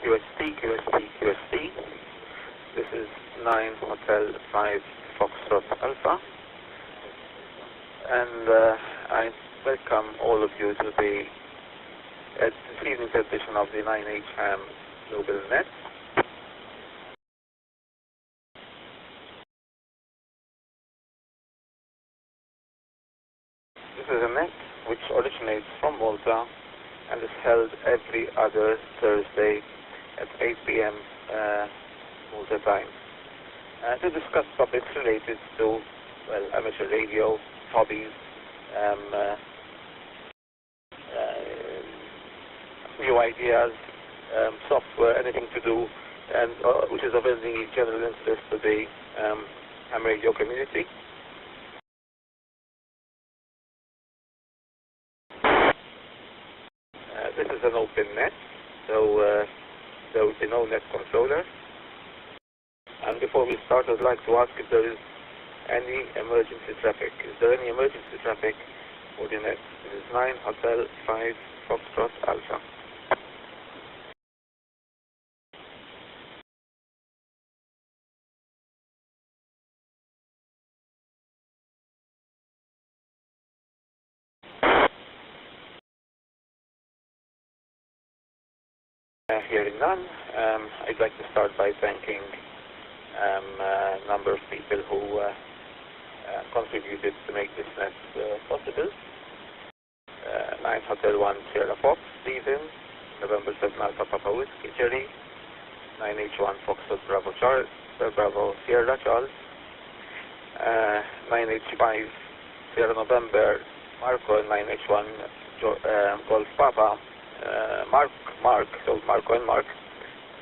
QST. This is 9 Hotel 5 Foxtrot Alpha, and I welcome all of you to this evening's edition of the 9H Ham GlobalNet. This is a net which originates from Malta and is held every other Thursday at 8 p.m. Malta time to discuss topics related to, well, amateur radio, hobbies, new ideas, software, anything to do, and which is of any general interest to the ham radio community. This is an open net, so there will be no net controller. And before we start, I'd like to ask if there is any emergency traffic. Is there any emergency traffic for the net? This is 9 Hotel 5 Foxtrot Alpha. Hearing none, I'd like to start by thanking a number of people who contributed to make this net possible. 9 Hotel 1 Sierra Fox, Stephen, November 7 Alpha Papa Whiskey Jerry, 9H1 Foxtrot Bravo Charles, Bravo Sierra Charles, 9H5 Sierra November Marco, and 9H1 Golf Papa Mark, so Marco and Mark,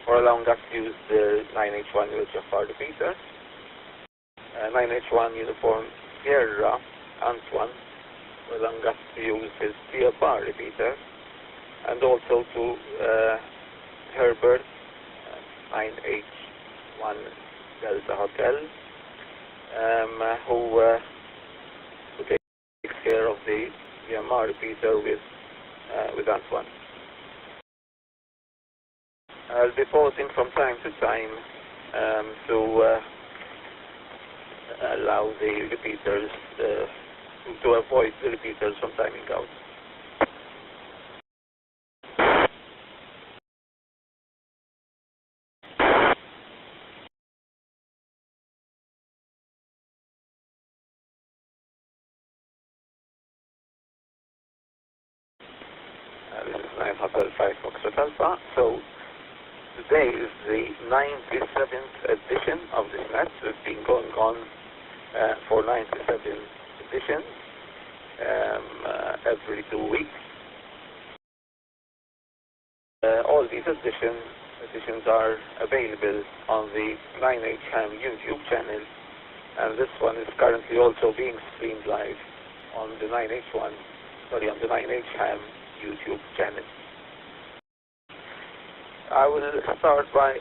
for allowing us to use the 9H1 UHF repeater, 9H1 Uniform Sierra Antoine, for allowing us to use his CFR repeater, and also to Herbert, 9H1 Delta Hotel, who takes care of the EMR repeater with Antoine. I'll be pausing from time to time to allow the repeaters, to avoid the repeaters from timing out. This is 9 Hotel 5 Foxtrot Alpha. So today is the 97th edition of this net. It's been going on for 97 editions, every 2 weeks. All these editions are available on the 9H Ham YouTube channel, and this one is currently also being streamed live on the 9H Ham YouTube channel. I will start by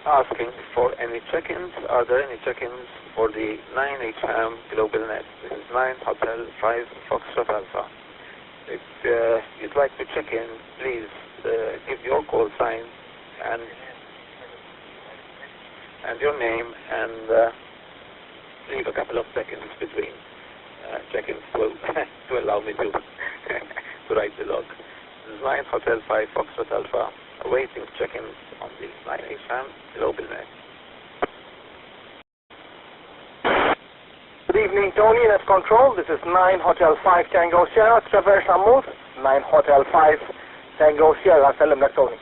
asking for any check-ins. Are there any check-ins for the 9H Ham GlobalNet? This is 9 Hotel 5 Foxtrot Alpha. If you'd like to check in, please give your call sign and your name, and leave a couple of seconds between check-ins to allow me to to write the log. This is 9 Hotel 5 Foxtrot Alpha, awaiting check-ins on the 9H Ham GlobalNet. Good evening, Tony, that's control. This is 9 Hotel 5 Tango Sierra, Traverse Amouth, 9 Hotel 5 Tango Sierra, Salam Tony.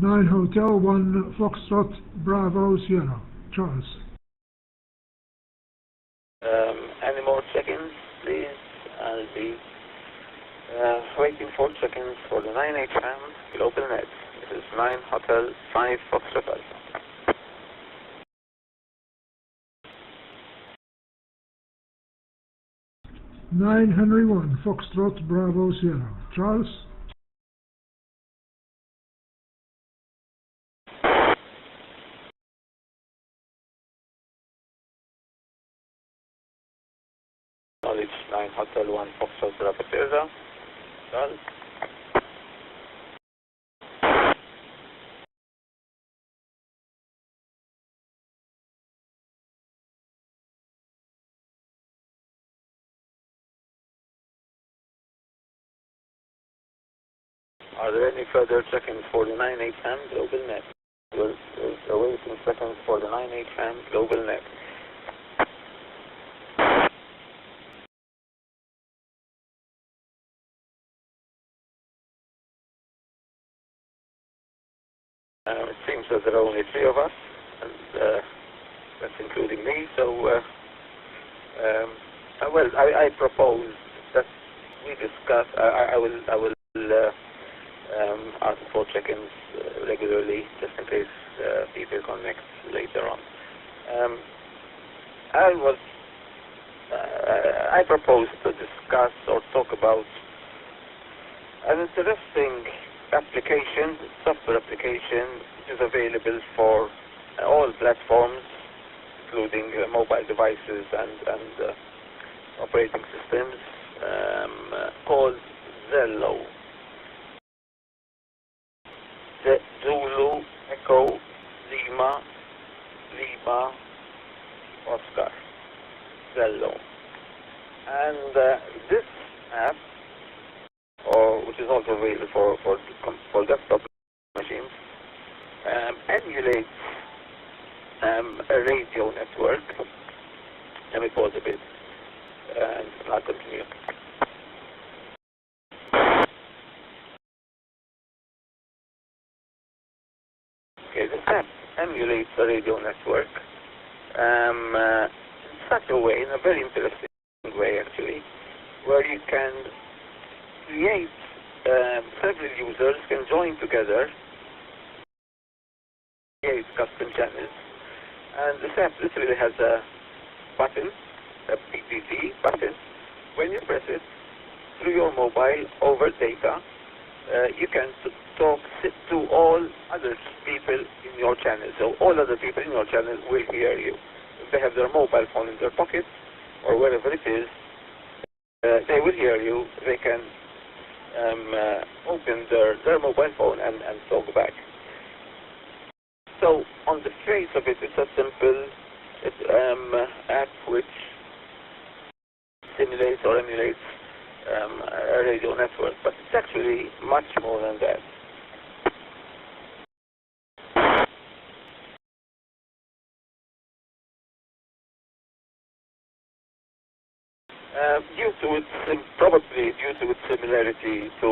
Nine Hotel 1 Foxtrot Bravo Sierra, Charles. Any more check-ins, please? I'll be waiting for check-ins for the 9H Ham GlobalNet. This is 9 Hotel 5 Foxtrot Alpha. 9 Henry 1 Foxtrot Bravo Sierra, Charles. 9 Hotel 1 Foxtrot Bravo Sierra. Done. Are there any further check-ins for the 98M GlobalNet? We're awaiting seconds for the 98M GlobalNet. It seems that there are only 3 of us, and that's including me. So, well, I propose that we discuss. I will ask for check-ins regularly, just in case people connect later on. I propose to discuss or talk about an interesting application, software application, which is available for all platforms, including mobile devices and operating systems, called Zello. Zulu, Echo, Lima, Oscar. Zello. And this app, which is also available for desktop machines, emulates a radio network. Let me pause a bit and I'll continue. Okay, this app emulates a radio network in such a way, in a very interesting way actually, where you can create, several users can join together, create custom channels, and this app literally has a button, a PPT button. When you press it through your mobile over data, you can talk to all other people in your channel. So all other people in your channel will hear you. If they have their mobile phone in their pocket or wherever it is, they will hear you. They can open their mobile phone and talk back. So on the face of it, it's a simple app which simulates or emulates a radio network, but it's actually much more than that. Probably due to its similarity to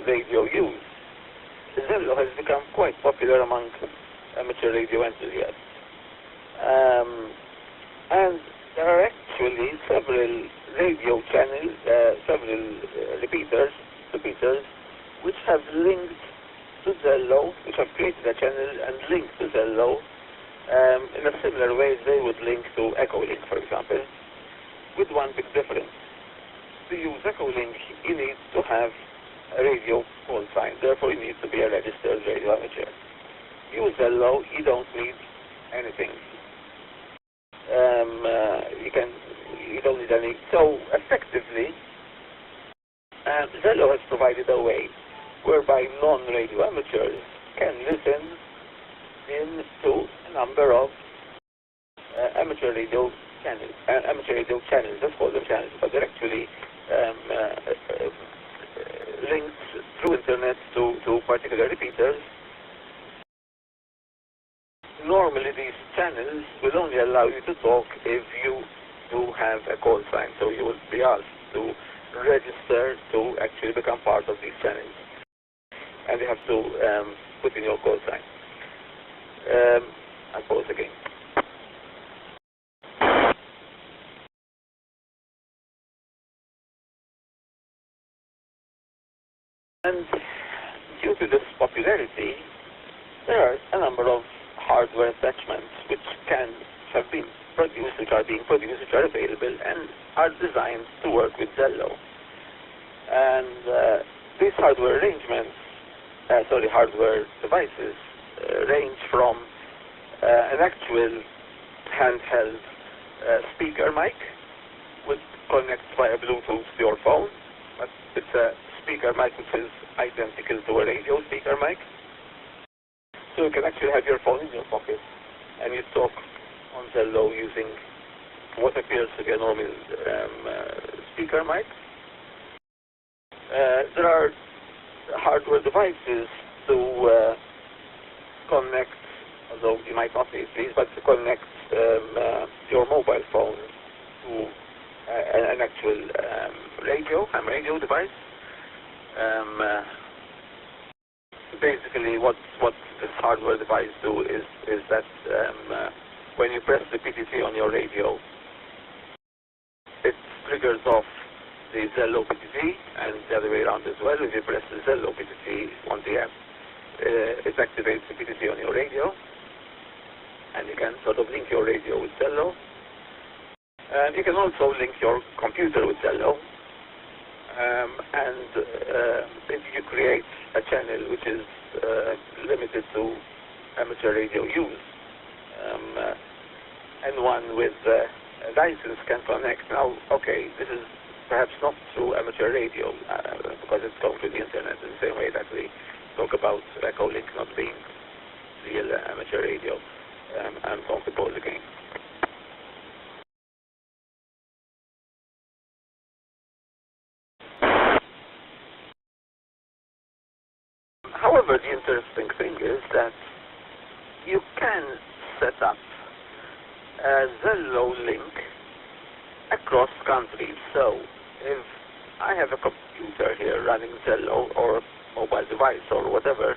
radio use, Zello has become quite popular among amateur radio enthusiasts. And there are actually several radio channels, several repeaters, which have linked to Zello, which have created a channel and linked to Zello in a similar way as they would link to Echolink, for example, with one big difference. To use Echolink, you need to have a radio call sign, therefore you need to be a registered radio amateur. Use Zello, you don't need anything. You don't need any. So effectively, Zello has provided a way whereby non-radio amateurs can listen in to a number of amateur radio channels. Let's call them channels, but they're actually linked through internet to particular repeaters. Normally these channels will only allow you to talk if you do have a call sign, so you will be asked to register to actually become part of these channels, and you have to put in your call sign. I'll pause again. And due to this popularity, there are a number of hardware attachments which are being produced, which are available and are designed to work with Zello. And these hardware devices range from an actual handheld speaker mic, would connect via Bluetooth to your phone, but it's a speaker mic which is identical to a radio speaker mic. So you can actually have your phone in your pocket and you talk on Zello using what appears to be a normal speaker mic. There are hardware devices to connect, although you might not need these, but to connect your mobile phone to an actual ham radio device. Basically, what this hardware device do is that when you press the PTT on your radio, it triggers off the Zello PTT, and the other way around as well. If you press the Zello PTT on the app, it activates the PTT on your radio, and you can sort of link your radio with Zello. You can also link your computer with Zello, and if you create a channel which is limited to amateur radio use, anyone with a license can connect. Now, okay, this is perhaps not through amateur radio, because it's going to the internet in the same way that we talk about Echo Link not being real amateur radio. I'm going to pause again. However, the interesting thing is that you can set up a Zello link across countries. So if I have a computer here running Zello or a mobile device or whatever,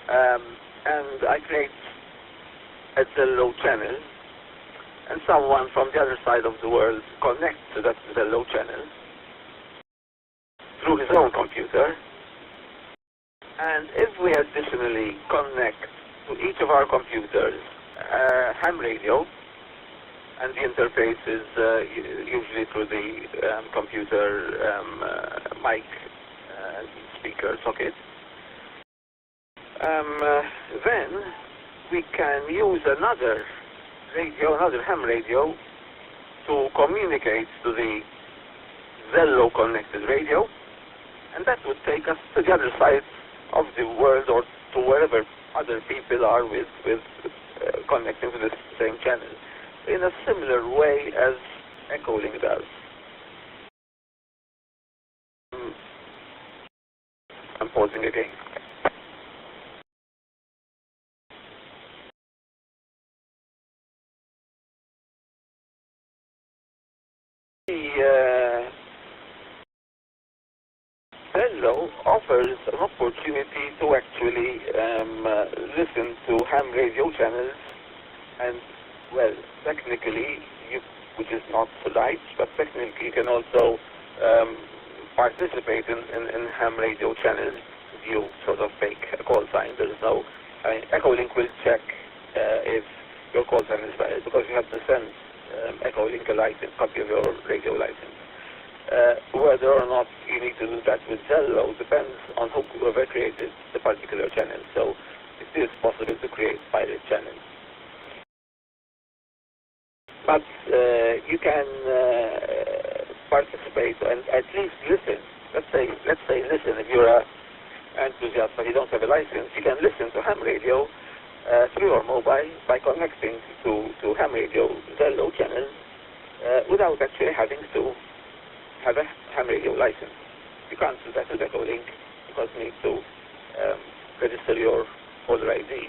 and I create a Zello channel, and someone from the other side of the world connects to that Zello channel through his own computer, and if we additionally connect to each of our computers a ham radio, and the interface is usually through the computer mic speaker socket, then we can use another radio, another ham radio, to communicate to the Zello connected radio, and that would take us to the other side of the world, or to wherever other people are with connecting to the same channel, in a similar way as Echo Link does. I'm pausing again. Zello offers an opportunity to actually listen to ham radio channels, and, well, technically, which is not right, but technically you can also participate in ham radio channels. You sort of make a call sign. There's no, Echo Link will check if your call sign is valid, because you have to send Echo Link a license, copy of your radio license. Whether or not you need to do that with Zello depends on whoever created the particular channel. So it is possible to create pirate channels. But you can participate and at least listen. Let's say listen. If you're an enthusiast but you don't have a license, you can listen to ham radio through your mobile by connecting to ham radio Zello channels without actually having to have a ham radio license. You can't do that with Echo Link because you need to register your caller ID.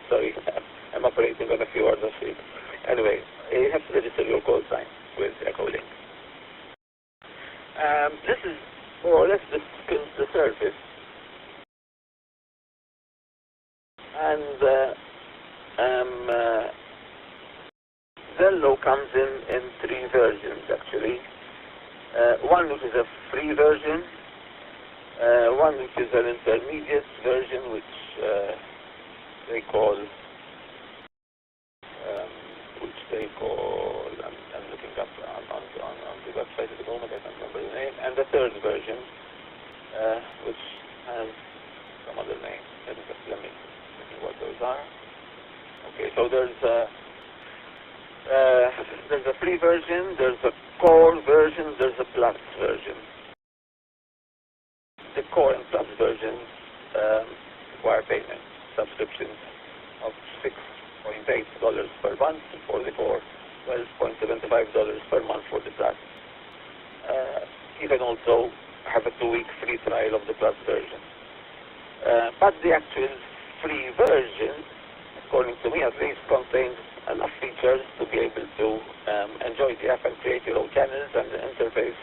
Sorry, I'm operating on a few hours of sleep. Anyway, you have to register your call sign with Echo Link. This is more or less the surface. And Zello comes in three versions, actually. One which is a free version, one which is an intermediate version, which they call, I'm looking up on the website at the moment, I can't remember the name, and the third version, which has some other name. Let me see what those are. Okay, so there's There's a free version, there's a core version, there's a plus version. The core and plus versions require payment, subscriptions of $6.8 per month for the core, $12.75 per month for the plus. You can also have a 2-week free trial of the plus version. But the actual free version, according to me at least, contains enough features to be able to enjoy the app and create your own channels and interface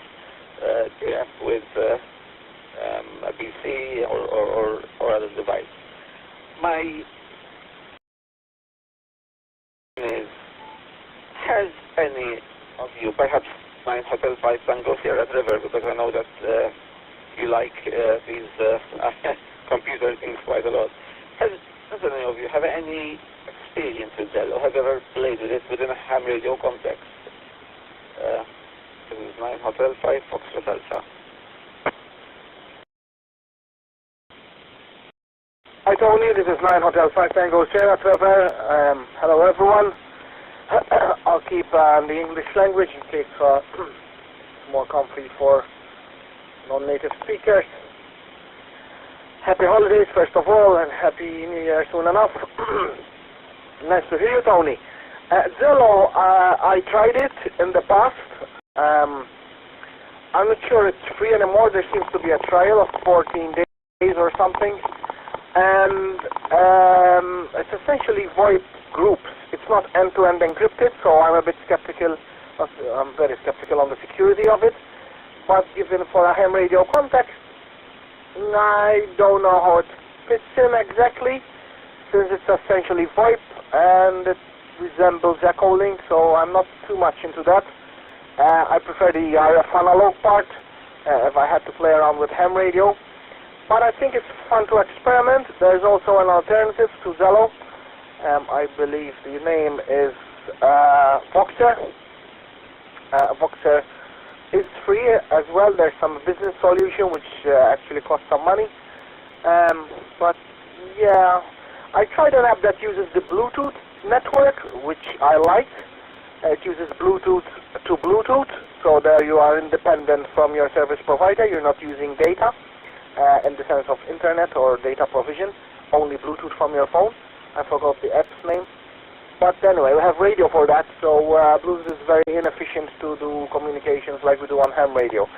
the app with a PC or other device. My question is, has any of you, perhaps 9 Hotel 5 Tango Sierra River, because I know that you like these computer things quite a lot, has any of you have any experience with Zello? Have you ever played with it within a ham radio context? This is 9 Hotel 5 Foxtrot Alpha. Hi Tony, this is 9 Hotel 5 Tango Sierra River. Hello everyone. I'll keep the English language in case it's more comfy for non-native speakers. Happy holidays first of all, and Happy New Year soon enough. Nice to hear you, Tony. Zello, I tried it in the past. I'm not sure it's free anymore. There seems to be a trial of 14 days or something. And it's essentially VoIP groups. It's not end-to-end encrypted, so I'm a bit skeptical. I'm very skeptical on the security of it. But given for a ham radio context, I don't know how it fits in exactly, since it's essentially VoIP and it resembles Echolink, so I'm not too much into that. I prefer the RF analog part if I had to play around with ham radio. But I think it's fun to experiment. There's also an alternative to Zello. I believe the name is Voxer. Voxer is free as well. There's some business solution which actually costs some money. But yeah, I tried an app that uses the Bluetooth network, which I like. It uses Bluetooth to Bluetooth, so there you are independent from your service provider. You're not using data in the sense of internet or data provision, only Bluetooth from your phone. I forgot the app's name. But anyway, we have radio for that, so Bluetooth is very inefficient to do communications like we do on ham radio.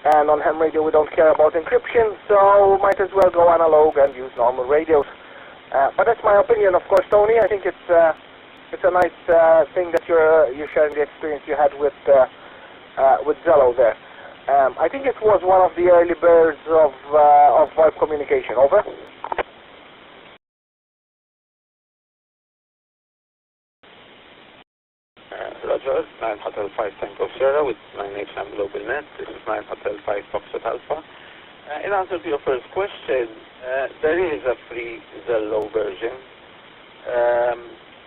And on ham radio we don't care about encryption, so might as well go analog and use normal radios. But that's my opinion, of course, Tony. I think it's a nice thing that you're sharing the experience you had with Zello there. I think it was one of the early birds of VoIP communication. Over. Roger, 9 Hotel 5 Tango Sierra with 9HM GlobalNet. This is 9 Hotel 5 Foxtrot Alpha. In answer to your first question, there is a free Zello version,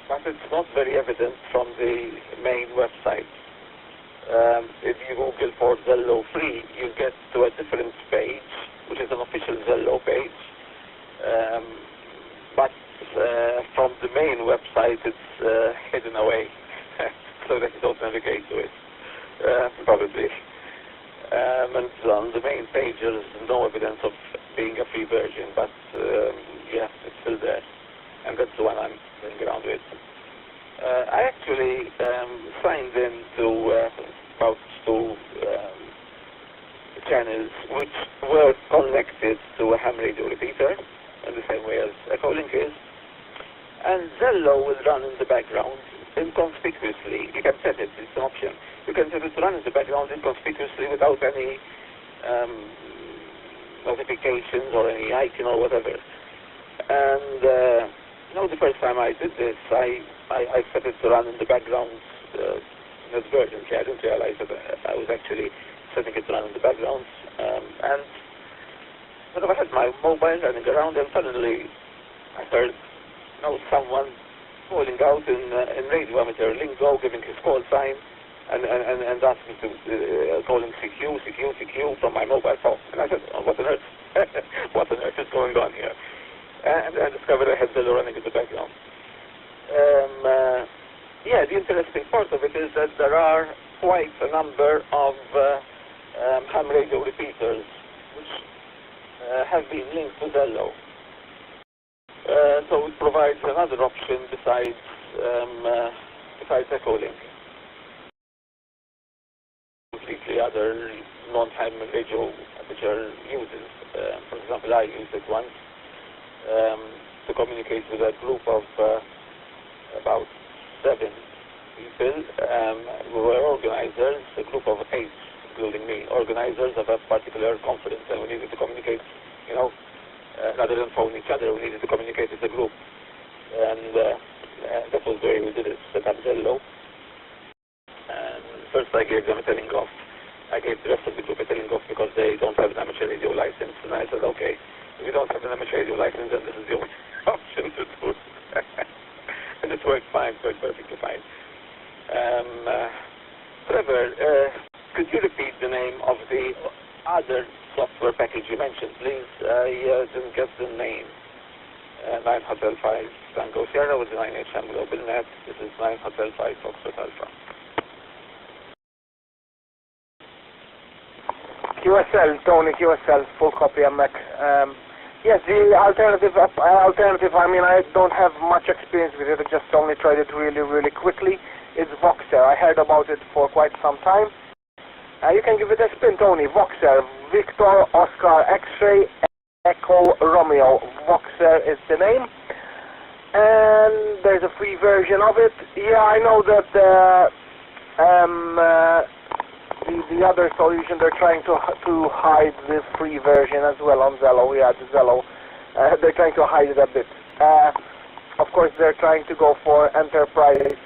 but it's not very evident from the main website. If you Google for Zello free, you get to a different page, which is an official Zello page, but from the main website it's hidden away, so that you don't navigate to it, probably. And on the main page there's no evidence of being a free version, but yeah, it's still there, and that's the one I'm playing around with. I actually signed in to about 2 channels which were connected to a ham radio repeater in the same way as Echolink is, and Zello will run in the background inconspicuously. You can set it, it's an option. You can set it to run in the background inconspicuously without any notifications or any icon or whatever. And you know, the first time I did this, I set it to run in the background inadvertently. I didn't realize that I was actually setting it to run in the background. And sort of I had my mobile running around, and suddenly I heard, you know, someone calling out in radio amateur lingo, giving his call sign, and asking to calling CQ from my mobile phone. And I said, oh, what on earth? What on earth is going on here? And I discovered I had Zello running in the background. yeah, the interesting part of it is that there are quite a number of ham radio repeaters which have been linked to Zello. So it provides another option besides Echolink. Completely other non-ham radio aperture uses. For example, I used it once to communicate with a group of about 7 people. We were organizers, a group of 8, including me, organizers of a particular conference, and we needed to communicate, you know, rather than phone each other, we needed to communicate as a group. And that was the way we did it, set up Zello. And first I gave them a telling off. I gave the rest of the group a telling off because they don't have an amateur radio license. And I said, okay, if you don't have an amateur radio license, then this is the only option to do. And it worked fine, it worked perfectly fine. Trevor, could you repeat the name of the other software package you mentioned, please? I didn't get the name. 9 Hotel 5 Tango Sierra with the 9HM GlobalNet. This is 9 Hotel 5 Foxtrot Alpha. QSL, Tony, QSL, full copy MAC. Yes, the alternative, I mean, I don't have much experience with it. I just only tried it really quickly. It's Voxer. I heard about it for quite some time. You can give it a spin, Tony. Voxer, Victor, Oscar, X-Ray, Echo, Romeo. Voxer is the name. And there's a free version of it. Yeah, I know that the other solution, they're trying to hide the free version as well on Zello. Yeah, the Zello. They're trying to hide it a bit. Of course, they're trying to go for enterprise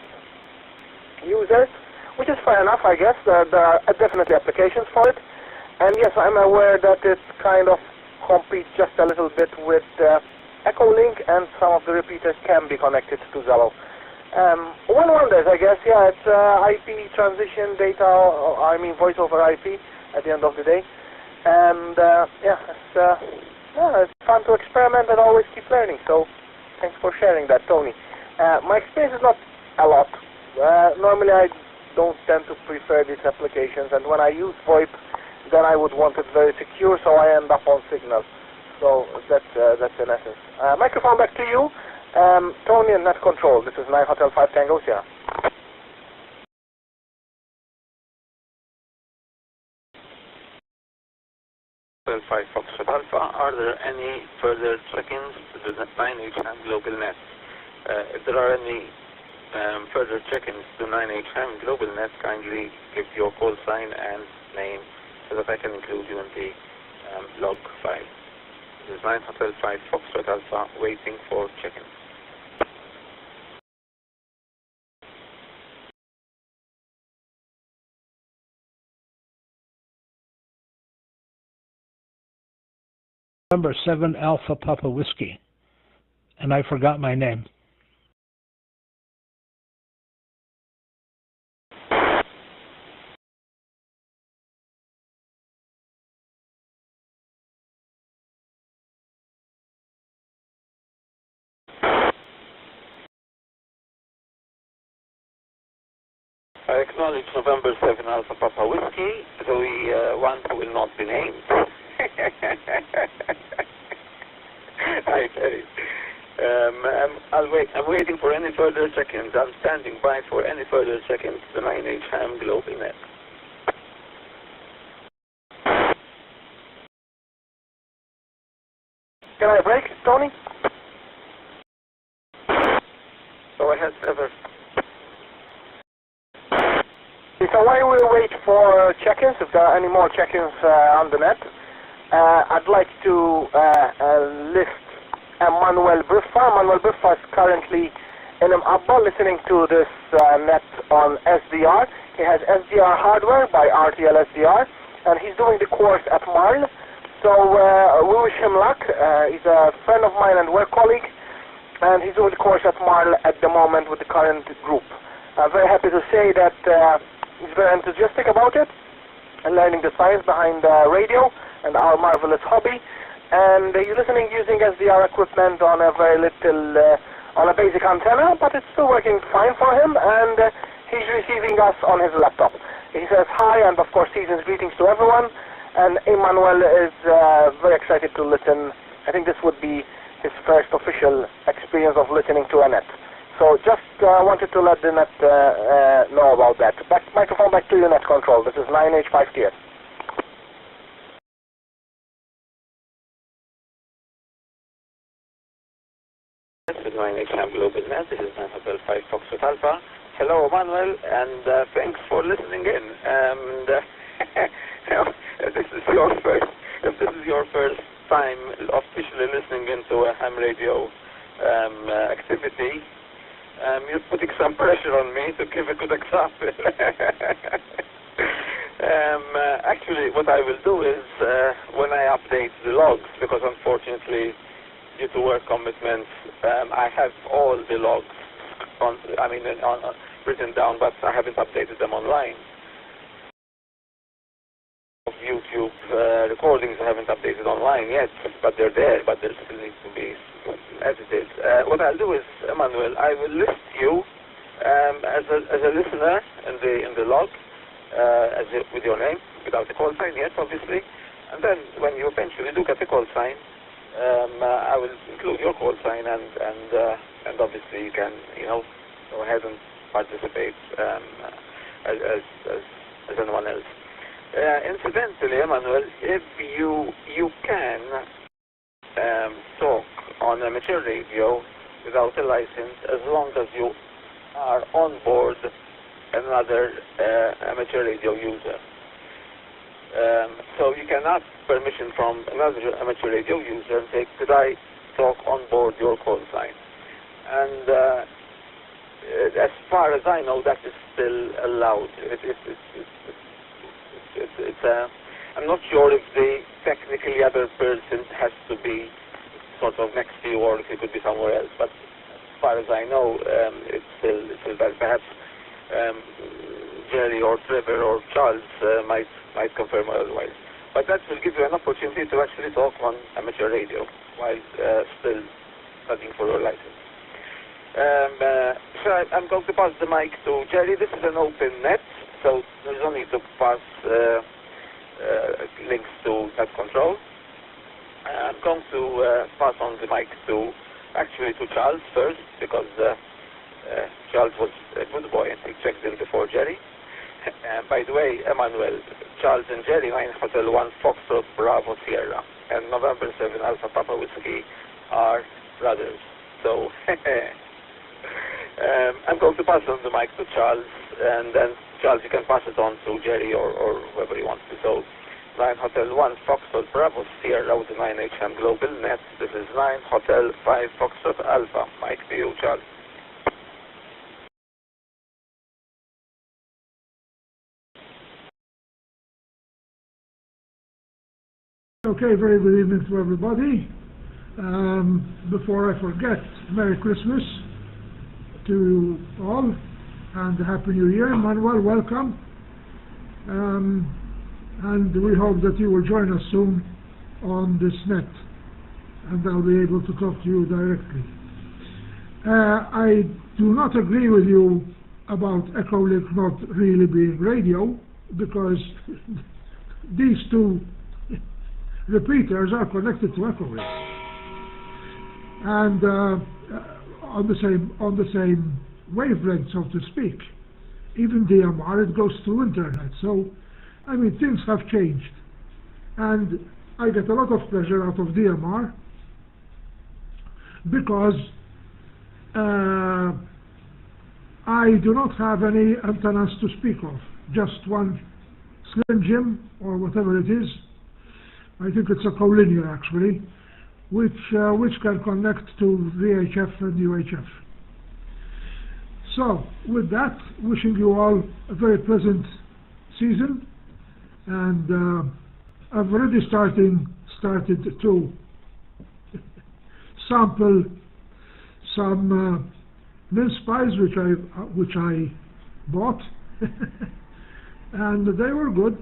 users, which is fair enough, I guess. There are definitely applications for it. And yes, I'm aware that it kind of competes just a little bit with Echolink, and some of the repeaters can be connected to Zello. One wonders, I guess, yeah, it's IP transition data, I mean voice over IP at the end of the day. And yeah, it's fun to experiment and always keep learning. So thanks for sharing that, Tony. My experience is not a lot. Normally I don't tend to prefer these applications, and when I use VoIP, then I would want it very secure, so I end up on Signal. So that's in essence. Microphone back to you. Tony and Net Control. This is 9 Hotel 5 Tango Sierra. Hotel 5 Foxtrot Alpha. Are there any further check-ins to the 9HM GlobalNet? If there are any further check-ins to 9HM GlobalNet, kindly give your call sign and name so that I can include you in the log file. This is 9 Hotel 5 Foxtrot Alpha waiting for check-in. Number 7 Alpha Papa Whiskey, and I forgot my name. I acknowledge November 7 Alpha Papa Whiskey, the one who will not be named. Hi, Terry. I'm waiting for any further check-ins. I'm standing by for any further check-ins to the 9HM GlobalNet. Can I break, Tony? Go ahead, Trevor. So while we wait for check-ins, if there are any more check-ins on the net, I'd like to list Manuel Buffa. Manuel Buffa is currently in Abba listening to this net on SDR. He has SDR hardware by RTL SDR, and he's doing the course at Marl. So we wish him luck. He's a friend of mine and work colleague, and he's doing the course at Marl at the moment with the current group. I'm very happy to say that he's very enthusiastic about it and learning the science behind radio and our marvelous hobby. And he's listening using SDR equipment on a very little on a basic antenna, but it's still working fine for him, and he's receiving us on his laptop. He says hi, and of course season's greetings to everyone, and Emmanuel is very excited to listen. I think this would be his first official experience of listening to a net. So just wanted to let the net know about that. Microphone back to you, net control. This is 9H5TS. This is 9HM GlobalNet. This is 905 Foxtrot Alpha. Hello, Emmanuel, and thanks for listening in. And if this is your first time officially listening into a ham radio activity, you're putting some pressure on me to give a good example. Actually, what I will do is when I update the logs, because unfortunately, due to work commitments, I have all the logs written down, but I haven't updated them online. Of YouTube recordings I haven't updated online yet, but they're there, but they still need to be edited. What I'll do is, Emmanuel, I will list you as a listener in the log, with your name, without the call sign yet, obviously, and then when you eventually do get the call sign, I will include your call sign, and obviously you can, go ahead and participate as anyone else. Incidentally, Emmanuel, if you can talk on amateur radio without a license, as long as you are on board another amateur radio user. So you can ask permission from another amateur radio user and say, could I talk on board your call sign? And as far as I know, that is still allowed. I'm not sure if the technically other person has to be sort of next to you, or if it could be somewhere else. But as far as I know, it's still that. Perhaps Jerry or Trevor or Charles might confirm otherwise. But that will give you an opportunity to actually talk on amateur radio while still studying for your license. So I'm going to pass the mic to Jerry. This is an open net, so there's no need to pass links to net control. I'm going to pass on the mic to Charles first, because Charles was a good boy and he checked in before Jerry. By the way, Emmanuel, Charles and Jerry, 9 Hotel 1 Foxtrot Bravo Sierra, and November 7 Alpha Papa Whiskey are brothers. So I'm going to pass on the mic to Charles, and then Charles, you can pass it on to Jerry or whoever you want to. So 9 Hotel 1 Foxtrot Bravo Sierra with the 9HM GlobalNet. This is 9 Hotel 5 Foxtrot Alpha. Mic to you, Charles. Okay, very good evening to everybody. Before I forget, Merry Christmas to you all, and Happy New Year. Emmanuel, welcome. And we hope that you will join us soon on this net, and I'll be able to talk to you directly. I do not agree with you about Echolink not really being radio, because these two repeaters are connected to Echolink, and on the same wavelength, so to speak. Even DMR, it goes through internet. So, I mean, things have changed, and I get a lot of pleasure out of DMR because I do not have any antennas to speak of, just one Slim Jim or whatever it is. I think it's a collinear actually, which can connect to VHF and UHF. So, with that, wishing you all a very pleasant season, and I've already started to sample some mince pies which I bought, and they were good.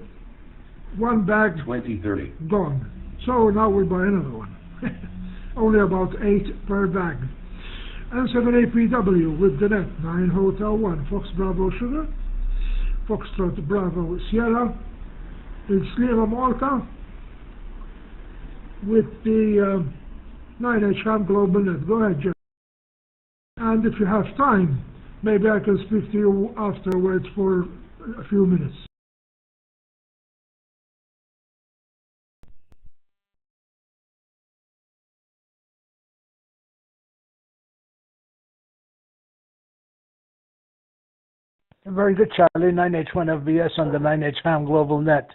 One bag 2030 gone. So now we'll buy another one. Only about 8 per bag. and 7APW with the net, 9 Hotel 1, Fox Bravo Sugar, Foxtrot Bravo Sierra, it's Lima Malta with the 9H Ham GlobalNet. Go ahead, Jeff. And if you have time, maybe I can speak to you afterwards for a few minutes. Very good, Charlie. 9H1FBS on the 9H Ham GlobalNet.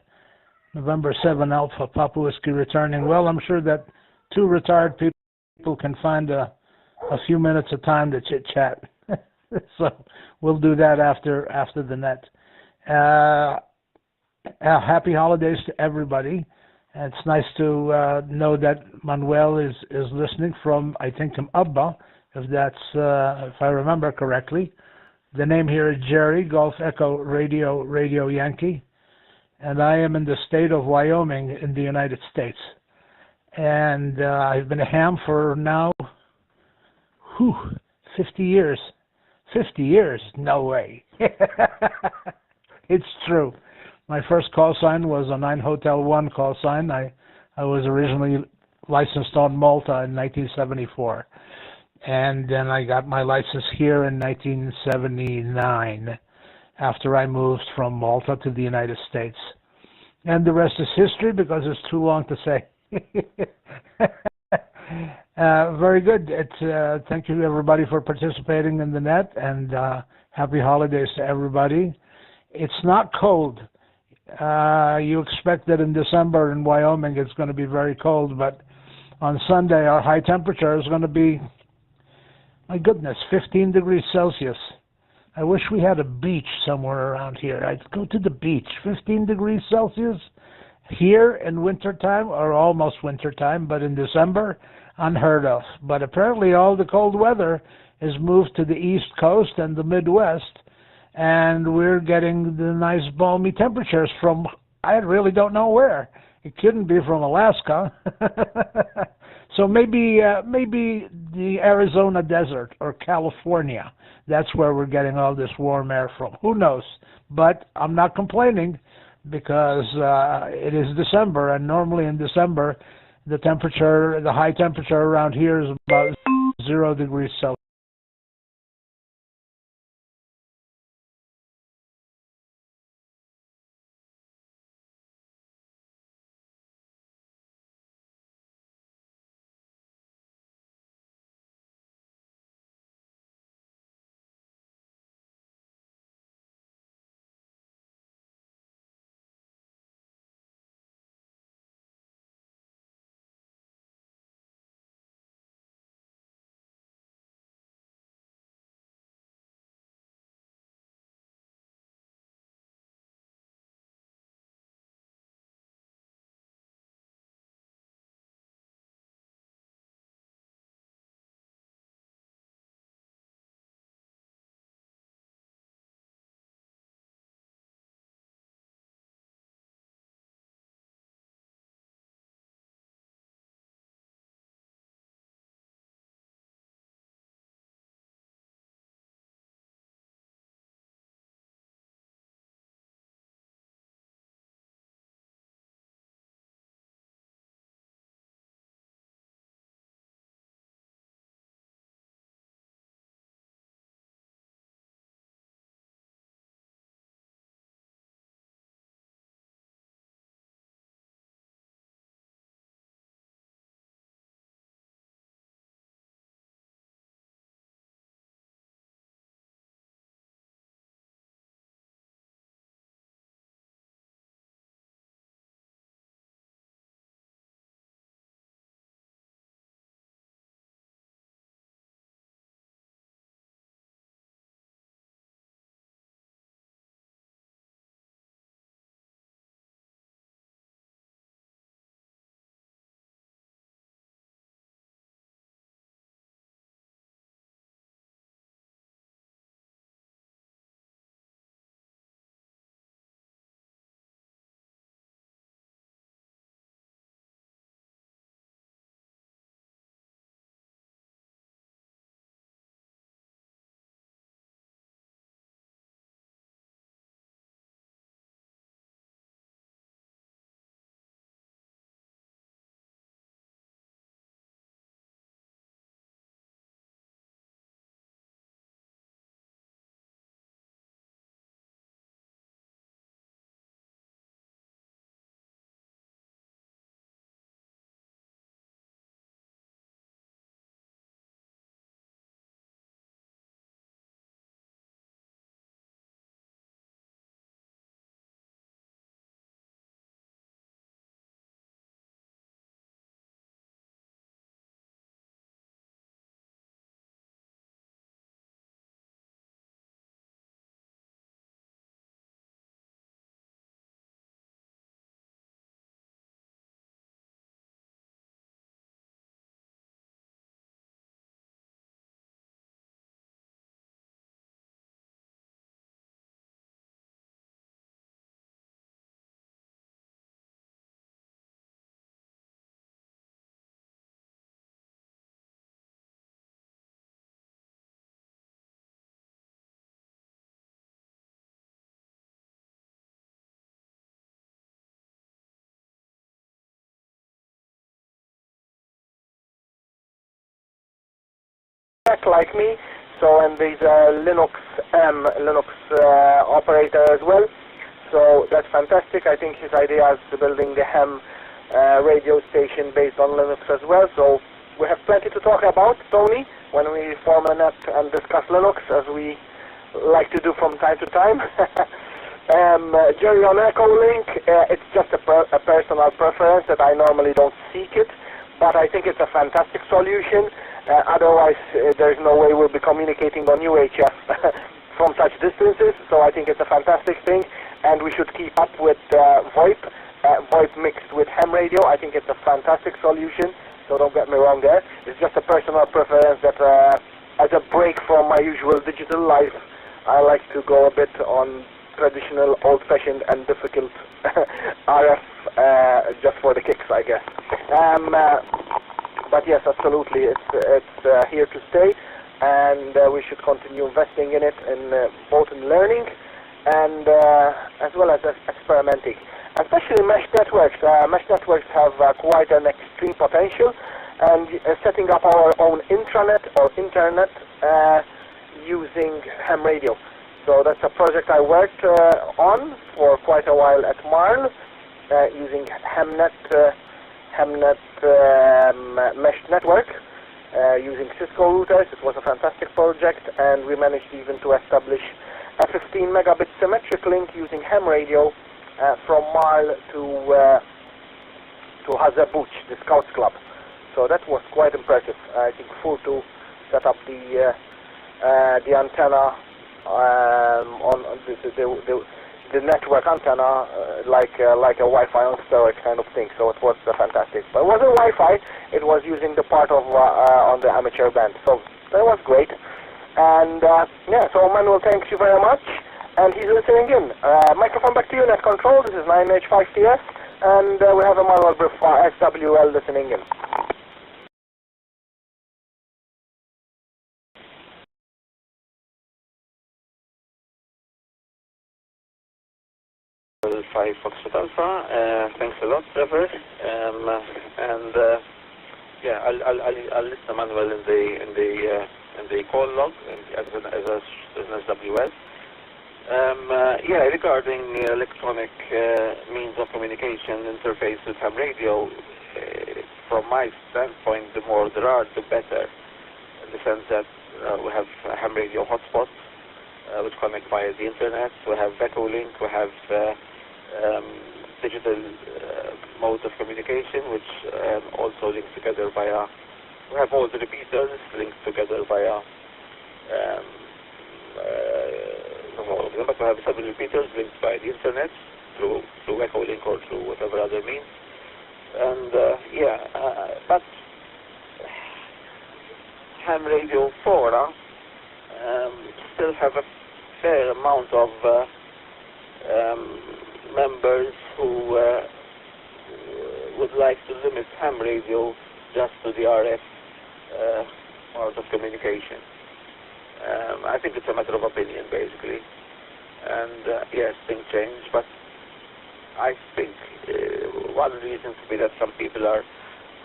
November 7 Alpha Papa Whiskey returning. Well, I'm sure that two retired people can find a few minutes of time to chit-chat. So we'll do that after the net. Happy holidays to everybody. It's nice to know that Manuel is listening from, I think, from Abba, if I remember correctly. The name here is Jerry, Golf Echo Radio Yankee, and I am in the state of Wyoming in the United States. And I've been a ham for now, 50 years. 50 years? No way. It's true. My first call sign was a 9 Hotel 1 call sign. I was originally licensed on Malta in 1974. And then I got my license here in 1979 after I moved from Malta to the United States. And the rest is history because it's too long to say. Very good. Thank you, everybody, for participating in the net, and happy holidays to everybody. It's not cold. You expect that in December in Wyoming it's going to be very cold, but on Sunday our high temperature is going to be, my goodness, 15 degrees Celsius. I wish we had a beach somewhere around here. I'd go to the beach. 15 degrees Celsius here in wintertime, or almost wintertime, but in December, unheard of. But apparently all the cold weather is moved to the East Coast and the Midwest, and we're getting the nice balmy temperatures from, I really don't know where. It couldn't be from Alaska. So maybe the Arizona desert or California. That's where we're getting all this warm air from. Who knows? But I'm not complaining because it is December, and normally in December the high temperature around here is about 0 degrees Celsius. tech like me. So, and there's a Linux operator as well. So that's fantastic. I think his idea is building the ham radio station based on Linux as well. So we have plenty to talk about, Tony, when we form a net and discuss Linux, as we like to do from time to time. Jerry, on Echolink, it's just a personal preference that I normally don't seek it, but I think it's a fantastic solution. Otherwise, there's no way we'll be communicating on UHF from such distances, so I think it's a fantastic thing, and we should keep up with VoIP, VoIP mixed with ham radio. I think it's a fantastic solution, so don't get me wrong there. It's just a personal preference that as a break from my usual digital life, I like to go a bit on traditional, old-fashioned and difficult RF just for the kicks, I guess. But yes, absolutely, it's here to stay, and we should continue investing in it, both in learning and as well as experimenting. Especially mesh networks. Mesh networks have quite an extreme potential, and setting up our own intranet or internet using ham radio. So that's a project I worked on for quite a while at Marl, using Hamnet mesh network, using Cisco routers. It was a fantastic project, and we managed even to establish a 15 megabit symmetric link using ham radio from Marl to Hazebuch, the Scouts Club. So that was quite impressive. I think full to set up the antenna on the network antenna like a Wi-Fi on steroids kind of thing. So it was fantastic. But it wasn't Wi-Fi. It was using the part of on the amateur band. So that was great. And yeah, so Manuel, thanks you very much. And he's listening in. Microphone back to you, net control. This is 9H5TS, and we have Emmanuel Brifa, SWL, listening in. 5 Foxtrot Alpha. Thanks a lot, Trevor. Yeah, I'll list Emmanuel in the call log as an SWS. Yeah, regarding electronic means of communication interface with ham radio, from my standpoint, the more there are, the better, in the sense that we have ham radio hotspots which connect via the internet. We have Echolink, we have digital modes of communication, which also link together via, we have all the repeaters linked together via all of them, but we have several repeaters linked by the internet through Echolink or through whatever other means. And yeah, but ham radio fora still have a fair amount of members who would like to limit ham radio just to the RF part of communication. I think it's a matter of opinion, basically. And yes, things change, but I think one reason could be that some people are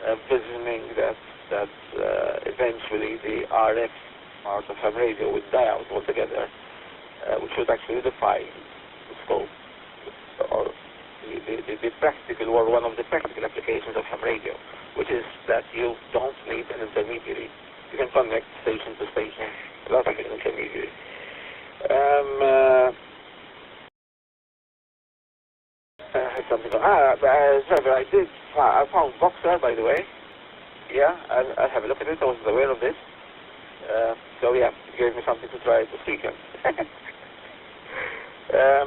envisioning that eventually the RF part of ham radio would die out altogether, which would actually defy the scope or the practical, or one of the practical applications of ham radio, which is that you don't need an intermediary. You can connect station to station without an intermediary. Trevor, I found Voxer, by the way. Yeah, I'll have a look at it. I wasn't aware of this. So yeah, it gave me something to try this weekend.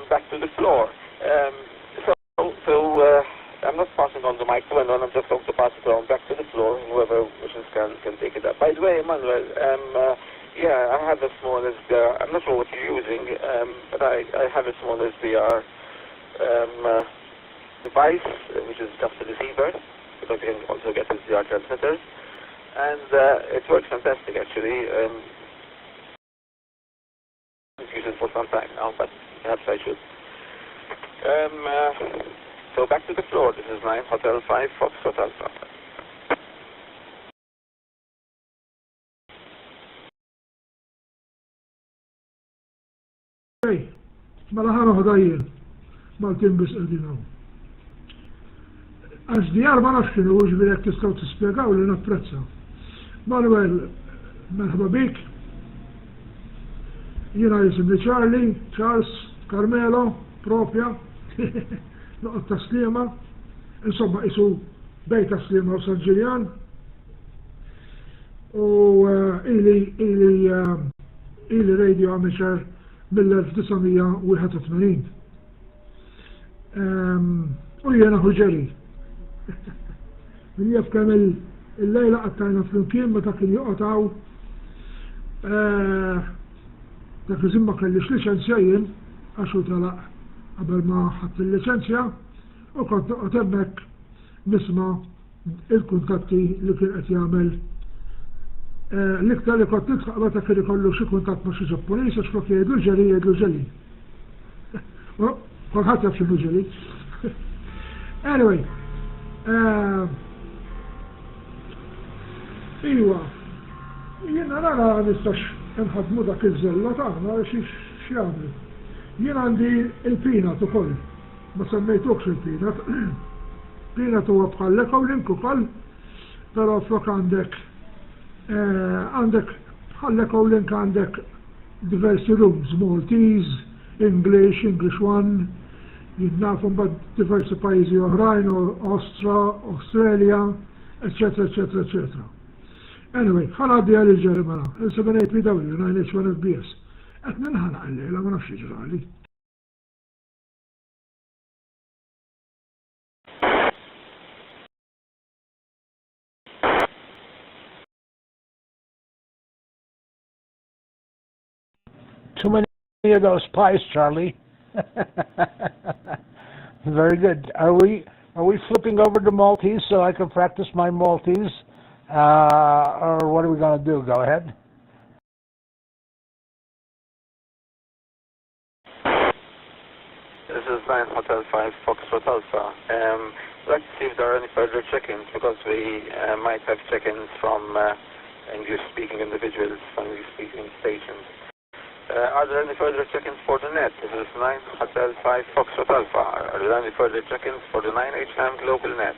Back to the floor. I'm not passing on the mic to anyone. I'm just going to pass it on back to the floor. Whoever wishes can take it up. By the way, Emmanuel, yeah, I have a small SDR. I'm not sure what you're using, but I have a small SDR device, which is just a receiver, because you can also get SDR transmitters, and it works fantastic, actually. I've used it for some time now, but perhaps I should. So back to the floor. This is 9 Hotel 5 Foxtrot Alpha. mela ħana ħodajjen Maltin bis qegħdin. SDR ma nafx kienu ġifieri jekk tistgħu tispjegaw li napprezza. Manuel, merħba bik. Jiena jisimni Charles, Carmelo, propja, noqgħod taslima, insomma isu bej taslima u San Ġiljan. U ili radio amateur mill-1981. U jiena ħuġeri. Min jaf kemm il-lejla qattajna flimkien meta kien joqgħod dak iż-żimma kellix liċenzja jien għax hu telaq qabel ma ħadd il-liċenzja u kont noqgħod hemmhekk nisma' il-kuntatti li kien qed jagħmel. L-iktar li kont nitħaq meta kien ikollu xi kuntatt ma' xi Ġappuniż għax flok jgħidlu ġeli. Kulħadd jaf x'inhu ġeli. Anyway, iwa, jiena nara nistax nħadmu dak il-Zello tagħna x'jagħmlu. Jien għandi il-peanut ukoll, ma semmejtukx il-peanut. Peanut huwa bħal link ukoll, però flok għandek bħal link għandek diversi rooms, Maltese, English 1, jidnafu mbagħad diversi pajjiżi oħrajn, Australia, etc. Anyway, ħalgħaddi għal il-ġerimana, il-7APW, 9H1FBS. Qed ninħanaq il-lejla ma nafx jiġrali. Too many of those pies, Charlie. Very good. Are we flipping over to Maltese so I can practice my Maltese? Or what are we going to do? Go ahead. This is 9 Hotel 5 Foxtrot Alpha. I'd like to see if there are any further check-ins because we might have check-ins from English-speaking individuals from English-speaking stations. Are there any further check-ins for the net? This is 9 Hotel 5 Foxtrot Alpha. Are there any further check-ins for the 9HM GlobalNet?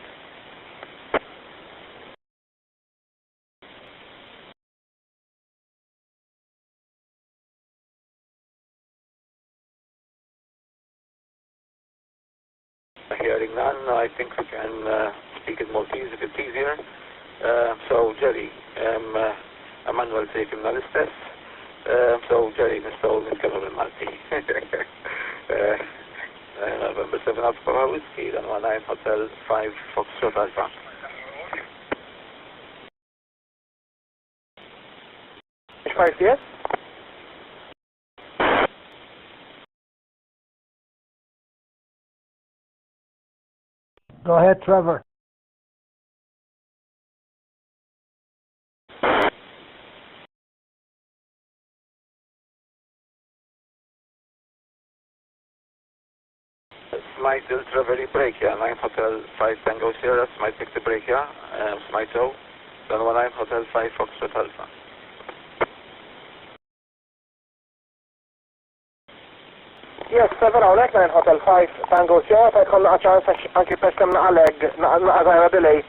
Hearing none, I think we can speak in Maltese if it's easier. So, Jerry, Emmanuel taking the list. So, Jerry, Mr. nitkellmu bil-Malti. November 7 Alpha Whiskey, dan 9 Hotel 5 Foxtrot Alpha. Yes? Go ahead, Trevor. Smite Ultra very break, yeah. 9 Hotel 5 Tango Sierra, Smite pick the break, yeah. Smite O. Then 9 Hotel 5 Foxtrot Alpha. Yes, 7 hawnhekk 9 Hotel 5 Tango Sierra, ta' jkollna ċans anki pestem naqaleg naqagħajna delay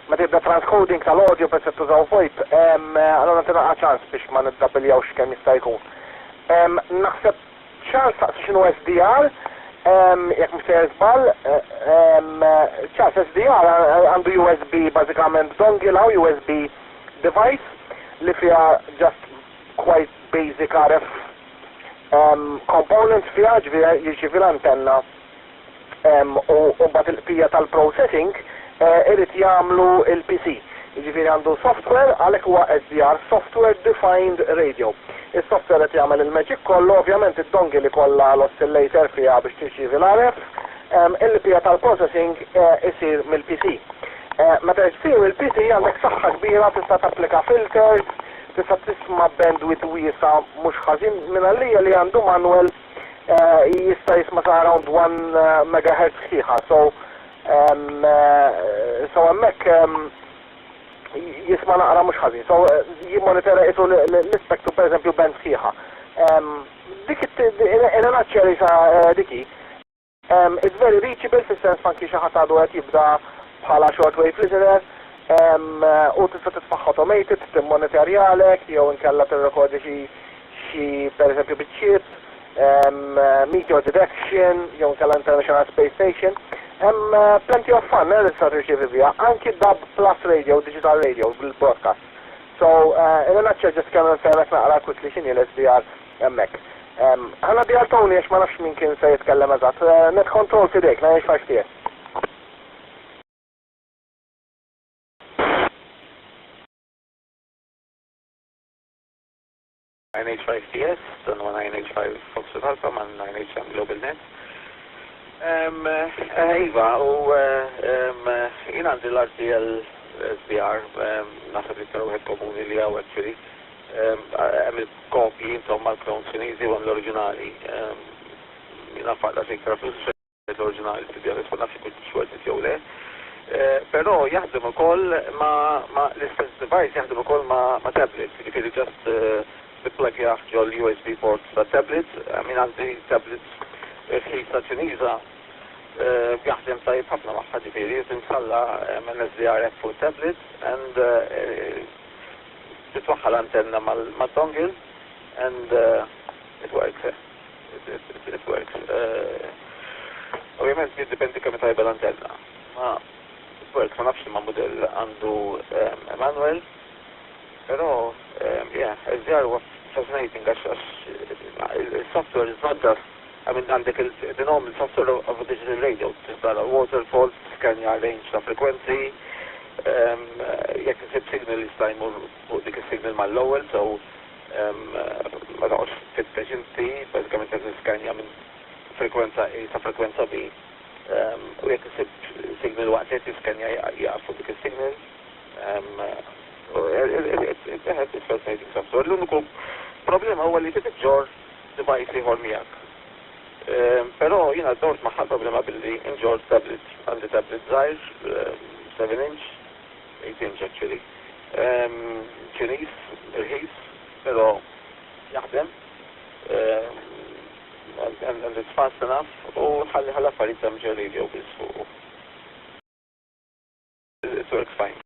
ma tibda transcoding tal-audio per se tużaw VoIP. Allora ntina ċans biex ma niddabiljawx kemm jista' jkun. Naħseb ċans taqsi x'inhu SDR, jekk mhux se żball, ċans SDR għandu USB bażikament dongle aw USB device li fiha just quite basic RF components fiha jiġifieri l-antenna u mbagħad il-qbija tal-processing irid jagħmlu il-PC. Jiġifieri għandu software għalhekk huwa SDR, software defined radio. Is-software qed jagħmel il-magic kollu, ovvjament id-dongle li kollha l-oscillator fiha biex tirċievi l-RF, il-qbija tal-processing isir mill-PC. Meta jsir il-PC għandek saħħa kbira tista' tapplika filters, tista' tisma' bandwidth wiesa mhux ħażin minn għalija li għandu manual jista' jisma' sa around 1 MHz sħiħa. So hemmhekk jisma' naqra mhux ħażin. So jimmonitora qisu l-ispektu pereżempju band sħiħa. Dik in a nutshell diki, it's very reachable fis-sens anki xi ħadd għadu qed jibda bħala shortwave listener, u tista' titfaħħ automated, timmonitorjalek, jew inkella tirrekodi xi pereżempju biċ-chip, meteor detection, jew inkella International Space Station. Plenty of fun li tista' tirċievi biha, anki DAB plus radio, digital radio bil-broadcast. So, in a nutshell, just kemm nfehmek naqra quickly x'inhi l-SDR hemmhekk. Ħana di Tony għax ma nafx min kien se jitkellem eżatt. Net control fidejk, 95 TS. TS, dan huwa 985 Foxtrot Alpha ma' 985 GlobalNet. Iva, u jien għandi l-RTL SDR, nasab li t-taru għed komuni li għaw actually. Għamil kopji, insomma, l-klon ċinizi u l-oriġinali. Jina faqda fikra flus l-oriġinali, t-tibja risponda fi kull xwet jew le. Pero jaħdem ukoll ma l-istess device jaħdem ukoll ma tablets, ġifieri just biplagja ġol USB ports ta' tablets, min għandi tablets fħisa ċiniża jaħdem tajb ħafna maħħa ġifieri, tinsalla minn SDR full tablets and titwaħħa l-antenna mal-dongle and it works. It works. Ovvijament jiddependi kemm tajba l-antenna. It works, ma nafx ma model għandu manual, pero SDR was fascinating għax il-software is not just, I mean għandek il-normal software of a digital radio, tistala waterfall, skanja range ta' frequency, jekk isib signal jistajmur fuq dik il-signal mal-lowel, so ma taqgħodx titfex inti, bażikament qed niskanja minn frekwenza A sa frekwenza B. U jekk isib signal waqt qed jiskanja jaqaf fuq dik il-signal. It's fascinating software. L-uniku problema huwa li titġor device ieħor miegħek. Però jiena dort magħha problema billi inġor tablet, għandi tablet żgħir, 7-inch, 8-inch actually. Ċiniż, irħis, però jaħdem. And it's fast enough, u ħalli affarijiet hemm ġew radio biss fuq. It works fine.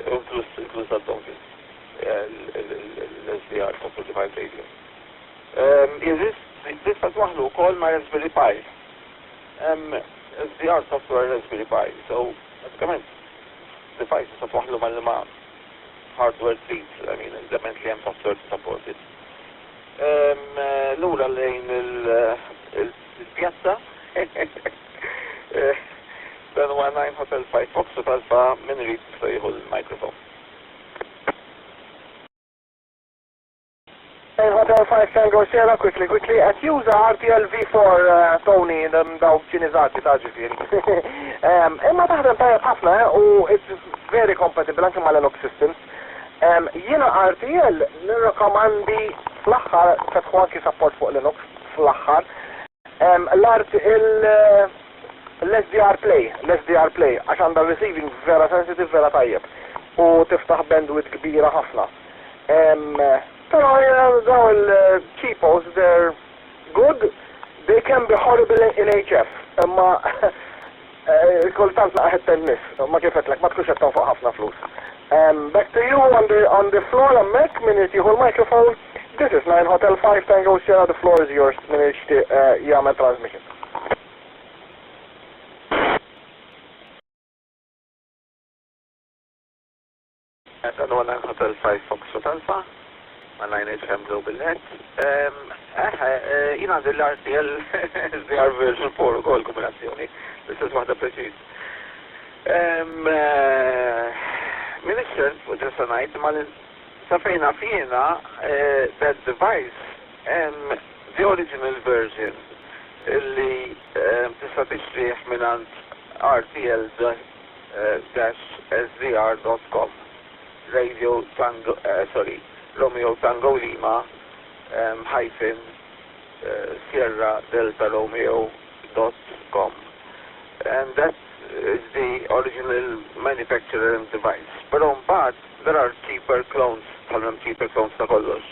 Inclus għad-dongle, l-SDR, Software Device Radio. Tista' twaħlu wkoll ma' Raspberry Pi. SDR software Raspberry Pi, so basikament device tista' twaħlu mal-ma hardware treat, I mean, element li hemm software supported. Lura lejn il-pjazza, dan huwa 9 Hotel 5 Foxtrot Alpha min irid jista' jieħu l-mikrofon. Hotel 5 Tango Sierra, quickly, qed juża RTL V4 Tony daw ċiniżati ta' ġifieri. Imma taħdem tajjeb ħafna u it's very compatible anke mal-Linux systems. Jiena RTL nirrekomandi fl-aħħar fetħu anki support fuq Linux fl-aħħar l-SDR Play, għax għandha receiving vera sensitive, vera tajjeb u tiftaħ bandwidth kbira ħafna. Però daw il-cheapos, they're good, they can be horrible in HF, imma kultant laqħet tennis, ma kifetlek, ma tkunx qed fuq ħafna flus. Back to you on the floor, Mek, minute you hold microphone. This is 9 Hotel 5 Tango Sierra, the floor is yours, minute jgħamel transmission. Dan huwa 9 Hotel 5 Foxtrot Alpha, ma' 985 GlobalNet. Jien għandi l-RTL SDR version 4 ukoll kombinazzjoni, l-istess waħda preċiż. Min ix-xert fuq ġesta ngħid ma safejna fina that device the original version illi tista' tixtrih mingħand rtl-sdr.com Romeo Tango Lima hyphen Sierra Delta Romeo.com, and that is the original manufacturer and device. But on part there are cheaper clones, cheaper clones ta' kollox.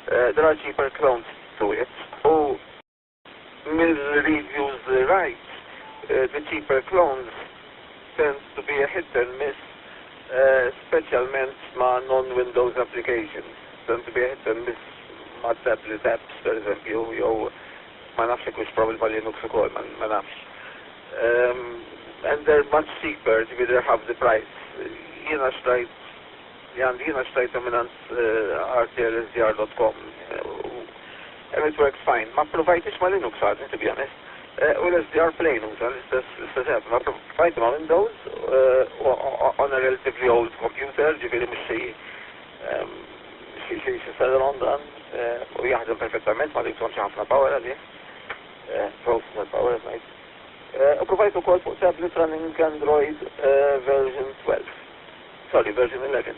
There are cheaper clones to it. U mill-reviews right, the cheaper clones tend to be a hit and miss, specialment ma' non-Windows applications. Tend to be a hit and miss ma' tablet apps, per eżempju, jew ma nafx hekk probably Linux ukoll, ma nafx. And they're much cheaper, they're half the price. Jiena xtrajta minant rtlsdr.com and it works fine. Ma provajtix ma Linux għadni, to be honest. U l-SDR plain uża l-istess app. Ma provajt ma Windows on a relatively old computer, ġifieri mhux xi on dan u jaħdem perfettament ma jibżonx ħafna power għalih. Processor power ngħid. U provajt ukoll fuq tablet running Android version 12. Sorry, version 11.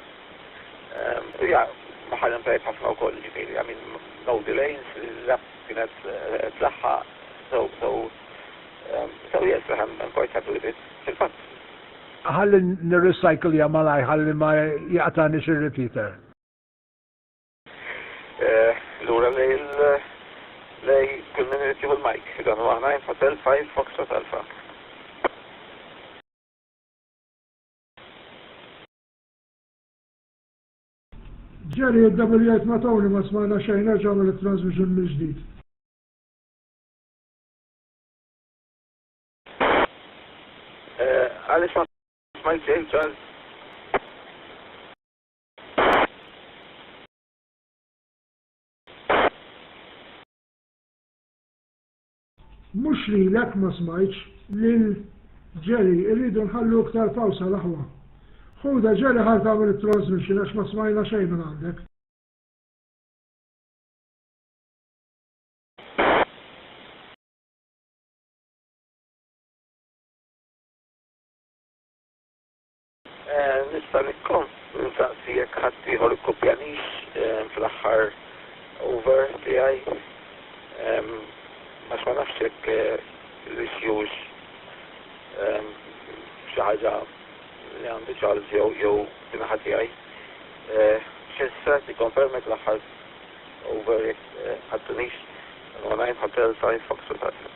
Ma ħadem tajb ħafna wkoll ġifieri, I mean no delays, l-app kienet tlaħħa. So yes, I'm quite happy with it. Fil-fatt. Ħalli nirrecycle jamalaj, ħalli ma jaqtani xir-repeater. L-ura lej kull min irtiju l-mike. Dan huwa 9 Hotel 5 Foxtrot Alpha. Ġeri, id-WIT ma tawni ma smajna xejn nerġa' mill-transmission mill-ġdid. Għalix ma smajt xejn, Charles? Mux li l-ek ma smajċ Ġeri irridu nħallu iktar pawsa l-aħwa. Ħuda Ġeri ħal tagħmel it-transmission għax ma smajna xejn minn għandek. Nista' nsaqsi jekk ħadd ieħor ikkupjanix fl-aħħar over tiegħi. Għax ma nafx jekk l-issues xi ħaġa li għandi Charles jew binaħa tiegħi. X'issa tikkonfermek l-aħħar over jekk ħadtunix 9 Hotel 5 Foxtrot Alpha.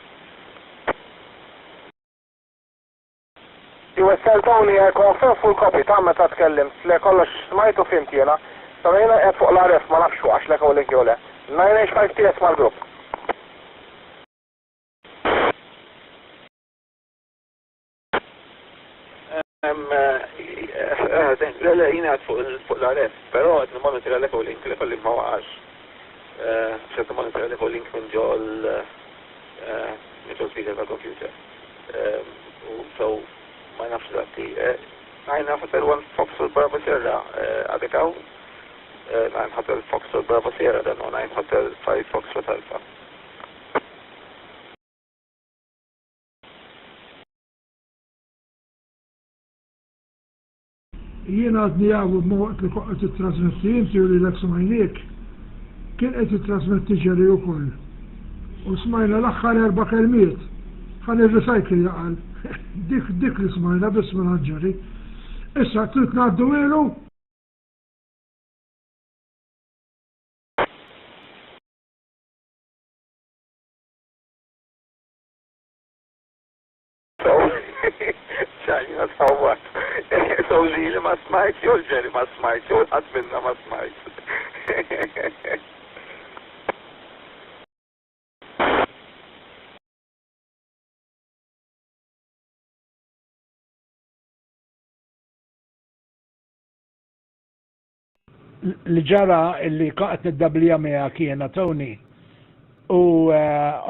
USL Tony confirm full copy ta' meta tkellimt li kollox smajtu fimt jiena. Sarajna qed fuq l-aref ma nafx għax lek u lek jew le. 9H5TS mal-grupp. لا jina għad fuq l-aref, pero għad n-monitor għalek u link li kolli ma waqax. Xed n-monitor għalek u link minn ġol speaker tal-computer. So, ma nafx datti. Għajna Hotel 1 Foxtrot Bravo Sierra għadek għaw. 9 Hotel Foxtrot Bravo Sierra dan u 9 Hotel 5 Foxtrot Alpha. Jiena għadni għawu b-mawqt li koqt it-trasmetti jinti u li l-ek smajnik, kien qed it-trasmetti Ġeri u koll. U smajna l-axħar 4 kelmiet, ħan il-recycle jaqal. Dik li smajna bis minn Ġeri. Issa trid ngħaddu ilu. ċajna t-fawwat. So li ma smajt, jew Ġeri ma smajt, jew għad minna ma smajt. Li ġara li qaqt id-dablija miegħek kiena Tony u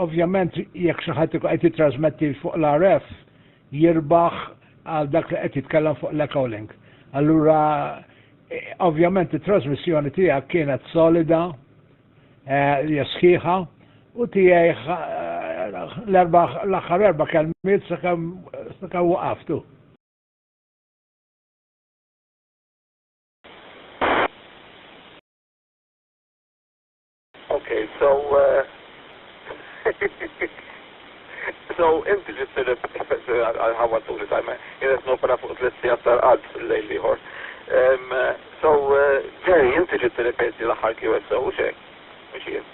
ovvjament jekk xi ħadd qed jitrasmetti fuq l-RF jirbaħ għal dak li qed jitkellem fuq l-echoing. Allura ovvjament it-trasmissjoni tiegħek kienet solida, hija sħiħa u tiegħi l-aħħar 4 kelmiet sakemm waqaftu. Okay, so inti ġiet għal-ħawal tuħli tajma, jenet nopra fuq t-lissi għattar għad l-lejl liħor. So, Ġeri, inti ġiet ripeti l-ħar QSO u xek, mux jien.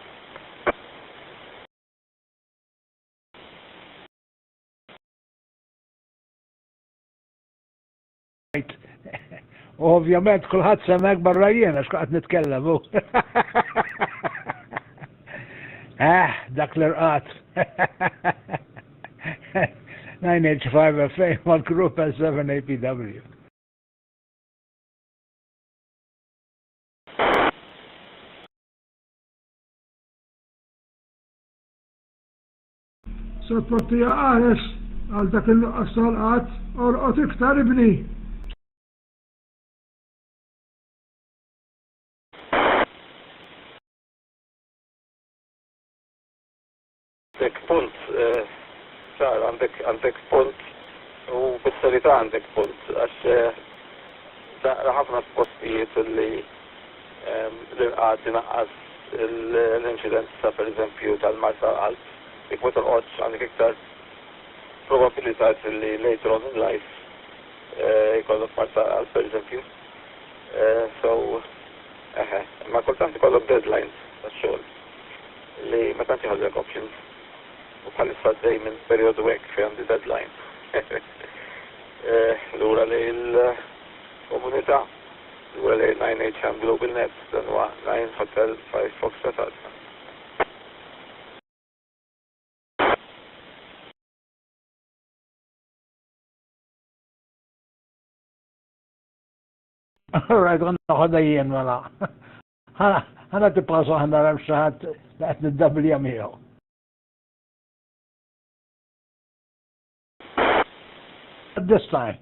Ovvjament kulħadd semek barra jiena x'qed nitkellem hu. Dak l-irqat. 9H5FA mal group S7APW. Se tpottija qares għal dak il-nuqqas tal-qatt orqod iktar ibni. Għandek punt, ċar, għandek punt u bis-serjetà għandek punt, għax daqra ħafna postijiet li l-inqas inaqqas l-inċidenza per eżempju tal-mart tal-qalb. Dik ma torqodx għandek iktar probabilitat li later on in life jkollok mart tal-qalb per eżempju. Ma kultant ikollok deadlines tax-xogħol li ma tantx ħallek options. U bħalissa dej minn periodu hekk fejn għandi deadline. Lura li l-komunità, lura li 9HM GlobalNet, dan huwa 9 Hotel 5 Foxtrot Alpha. All right, għanna ħodajjen mela. Ħana tippasu ħanna ramxaħat laqt nid-dabli miegħu. This time.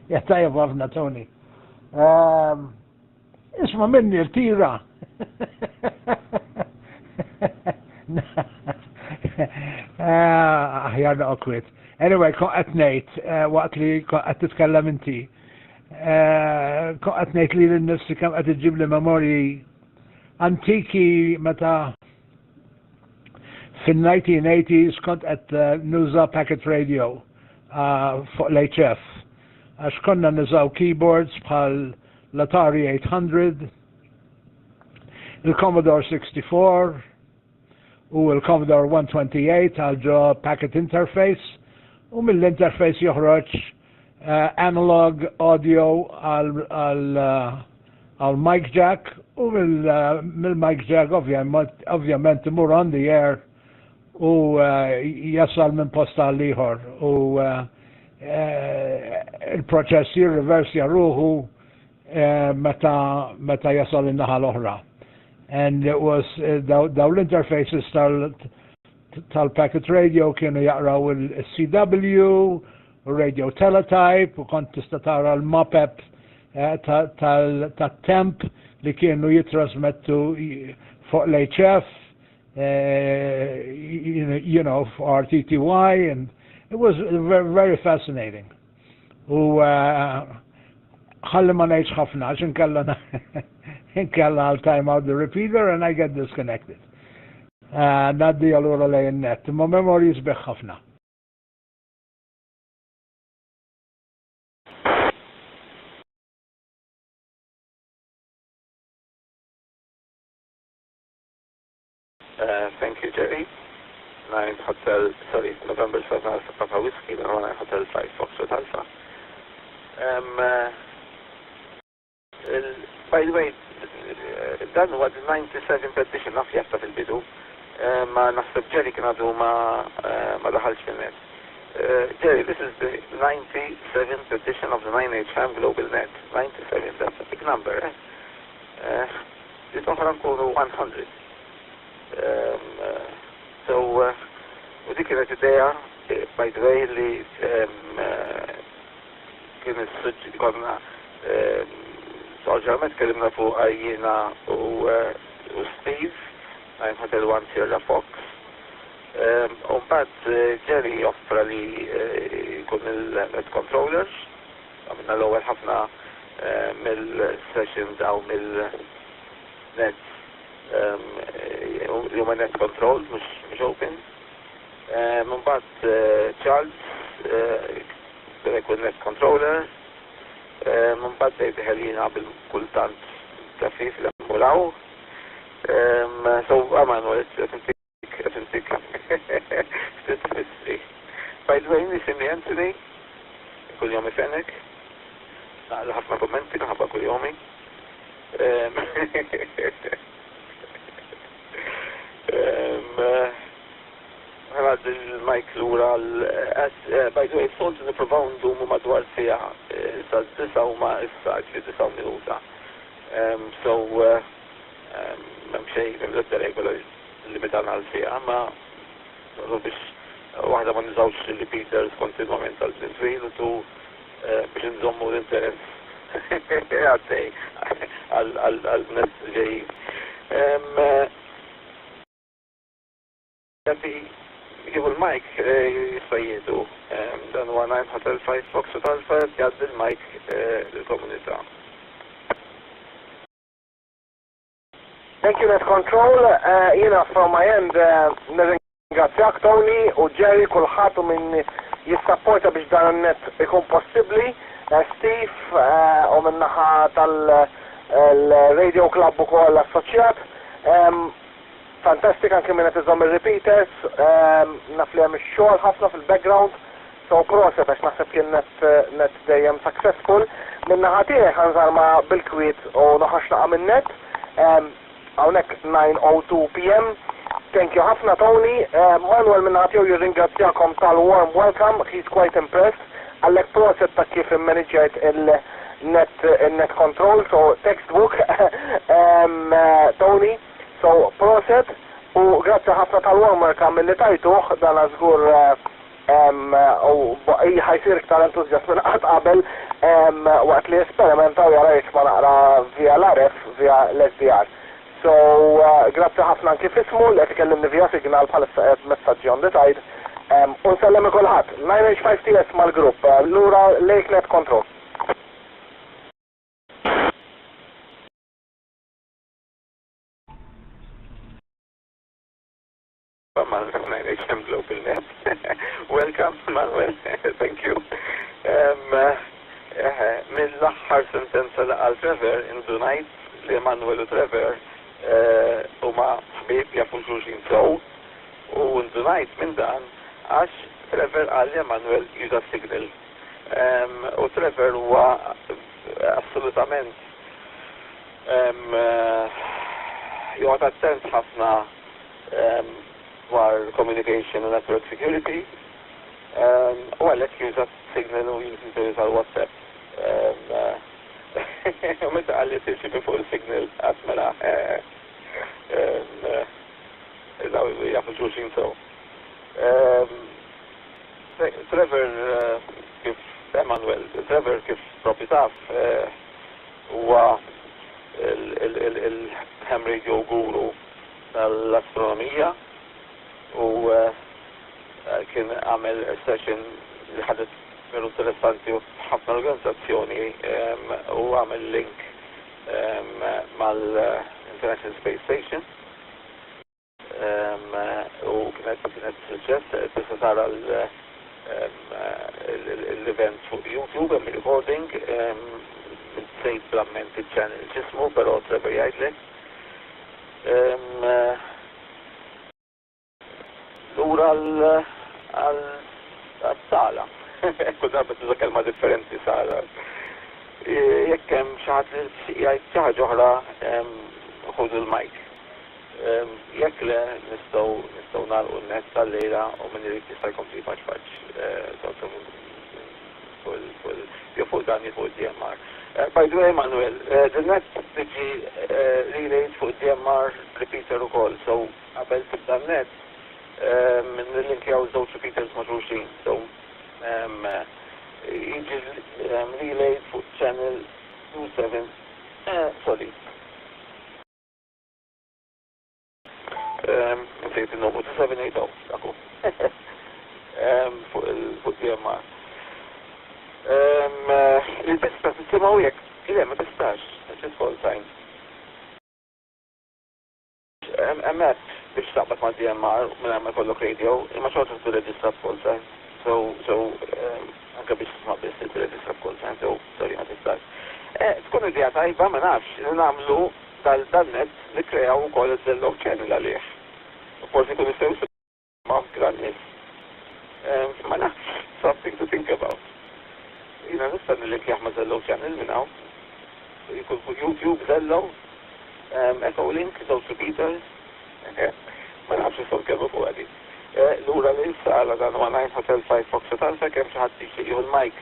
Tajjeb ħafna Tony. Isma' minni l-tira. Aħjar naqkwit. Anyway, kon qed ngħid waqt li kon qed titkellem inti. Kon qed ngħid li l-nifsi kemm qed iġib li memorji antiki meta fin-1980s kont qed nuża packet radio. Fuq l-HF. Għax konna nizaw keyboards bħal l-Atari 800, il-Commodore 64 u il-Commodore 128 għal ġo packet interface u mill-interface joħroġ analog audio għal mic jack u mill-mic jack ovvjament imur on the air u jasal minn posta liħor u il-proċess jirreversja ruħu meta jasal in-naħa l-oħra. And it was daw l-interfaces tal-packet radio kienu jaqraw il-CW u radio teletype u kont tista' tara l-mapep tal-temp li kienu jitrasmettu fuq l-HF. You know, for RTTY, and it was very, very fascinating. U ħalli ma ngħidx ħafna għax inkella I'll time out the repeater and I get disconnected. Naddi allura lejn net, ma memories beħ ħafna. Thank you, Jerry. 9 Hotel, sorry, November 7 Alpha Papa Whiskey, 9 Hotel 5 Foxtrot Alpha. By the way, dan huwa 97 edition naf jafta fil-bidu, ma naħseb Jerry kien għadu ma daħalx fil-net. Jerry, this is the 97th edition of the 9HM GlobalNet. 97, that's a big number, eh? This oħra nkunu 100. U dik kienet ideja, by the way, li kien is-suġġi konna soġġament kellimna fuq jiena u Steve, għajn Hotel 1 Sierra Fox. Mbagħad Jerry offra li jkun il-net controllers, għamilna l-ewwel ħafna mill-sessions aw mill-net li huma net control, mhux open. Mbagħad Charles jkun net controller. Mbagħad David ħelina bil-kultant kafif li mmuraw. So Emmanuel, authentic statistically. By the way, nisimni Anthony, kull jom ifenek. ħafna kommenti ħabba kull jomi. Għad il-Mike l-ura by the way, soltu niprofaw ndumu madwar sija sa' u ma' issa għakli 9 minuta. So, memxej, l-ebda regola limitana għal-sija, ma' biex waħda ma' nizawx il-repeaters kontinuament għal-tinfil u tu biex nżommu l-interess għaddej għal-nes ġej. Jibu l-mike jistajjedu, dan huwa 905 Fox u Alfa jgħaddi l-mike l-komunità. Thank you, Net Control. From my end, nirringrazzjak Tony u Jerry kulħadd minn jissapporta biex dan il-net ikun possibbli. Steve u minnaħa tal-Radio Club ukoll assoċjat. Fantastic anke minn qed iżomm ir-repeaters, naf li hemm ix-xogħol ħafna fil-background, so proset għax naħseb kien net dejjem successful. Minnaħa tiegħi ħanżarma bil-kwiet u noħroġ naqa' min-net. Hawnhekk 9:02 PM. Thank you ħafna Tony. Manuel minnaħa tiegħu jirringrazzjakom tal-warm welcome, he's quite impressed. Għallek proset ta' kif immanagert il-net control, so textbook Tony. So, proset, u grazzi ħafna tal-warmer kam li tajtuħ, dan żgur u ħajsir iktar entuzjast minn qatt qabel waqt li esperimentaw jarajt ma naqra via l-RF, via l-SDR. So, grazzi ħafna anki fismu li qed ikellimni via signal bħalissa qed messaġġi on the tide. U nsellem kulħadd, 9H5TS mal-grupp, lura Lake Net Control. GlobalNet. Welcome, Manuel. Thank you. Mill-aħħar sentenza għal Trevor indunajt li Manuel u Trevor huma ħbieb jafu xulxin sew u indunajt minn dan għax Trevor għal li Manuel juża signal. U Trevor huwa assolutament joqgħod attent ħafna dwar communication and network security, u għalek juża signal u juża l-WhatsApp. U meta għalli tirċi fuq il-signal għasmela jafu xulxin sew. Trevor kif propri taf huwa il-ham radio guru tal-astronomija u kien għamel session li ħadet veru interessanti u ħafna organizzazzjoni u għamel link mal-International Space Station u kienet suċċess tista' tara l-event fuq YouTube hemm recording sejt blamment il-channel ġismu però Trevor jgħidlek. Lura għal-sala. Kull darba tuża kelma differenti sala. Jekk hemm xi ħadd li jgħid xi ħaġa oħra ħudu l-mike. Jekk le nistgħu nagħlqu n-net tal-lejla u min irid jista' jkompli faċ fuq dan fuq DMR. By the way, Manuel, the net tiġi relayed fuq DMR repeater ukoll, so qabel tibda net minn l-link jaw żewġ repeaters maġruxin, so jiġi relayed fuq channel 27, sorry. Nsejt il-numru 2780, akku. Fuq DMR. Il-bista t-simaw jek, il-ma tistax, call sign. Emmet biex taqbad ma' DMR minn għamma kollok radio, imma xorta t-reġistra call sign. So, anka biex tisma' biex t-reġistra call sign, so, sorry, ma tistax. Tkun idea tajba ma nafx, namlu dal-net li kreaw u koll il-Zello channel għalih. Forsi kun nistaw ma' grannis. Ma nafx, something to think about. jina nistan il-link jaħma Zello channel minn hawn. Jkun fuq YouTube Zello, Echo Link, those repeaters. Ma nafx jisom kemmu fuq għadi. L-ura li s-sala dan huwa 9 Hotel 5 Foxtrot Alpha kemm xi ħadd jixtieq jieħu l-mic.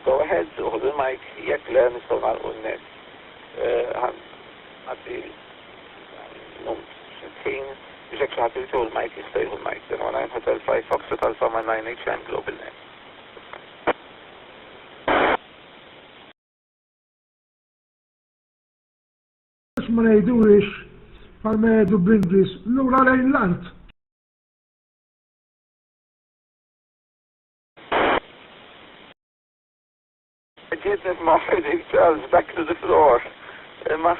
Go ahead, uħud il-mic, jekk le nistgħu nagħlqu n-net. Għaddi num xittin biex jekk xi ħadd jieħu l-mic jista' jieħu l-mic. Dan huwa 9 Hotel 5 Foxtrot Alpha ma' 9HM GlobalNet. Ma ngħidulix bħalma jgħidu bl-Ingliż lura lejn l-art. Ġiet nisma' Charles back to the floor. Imma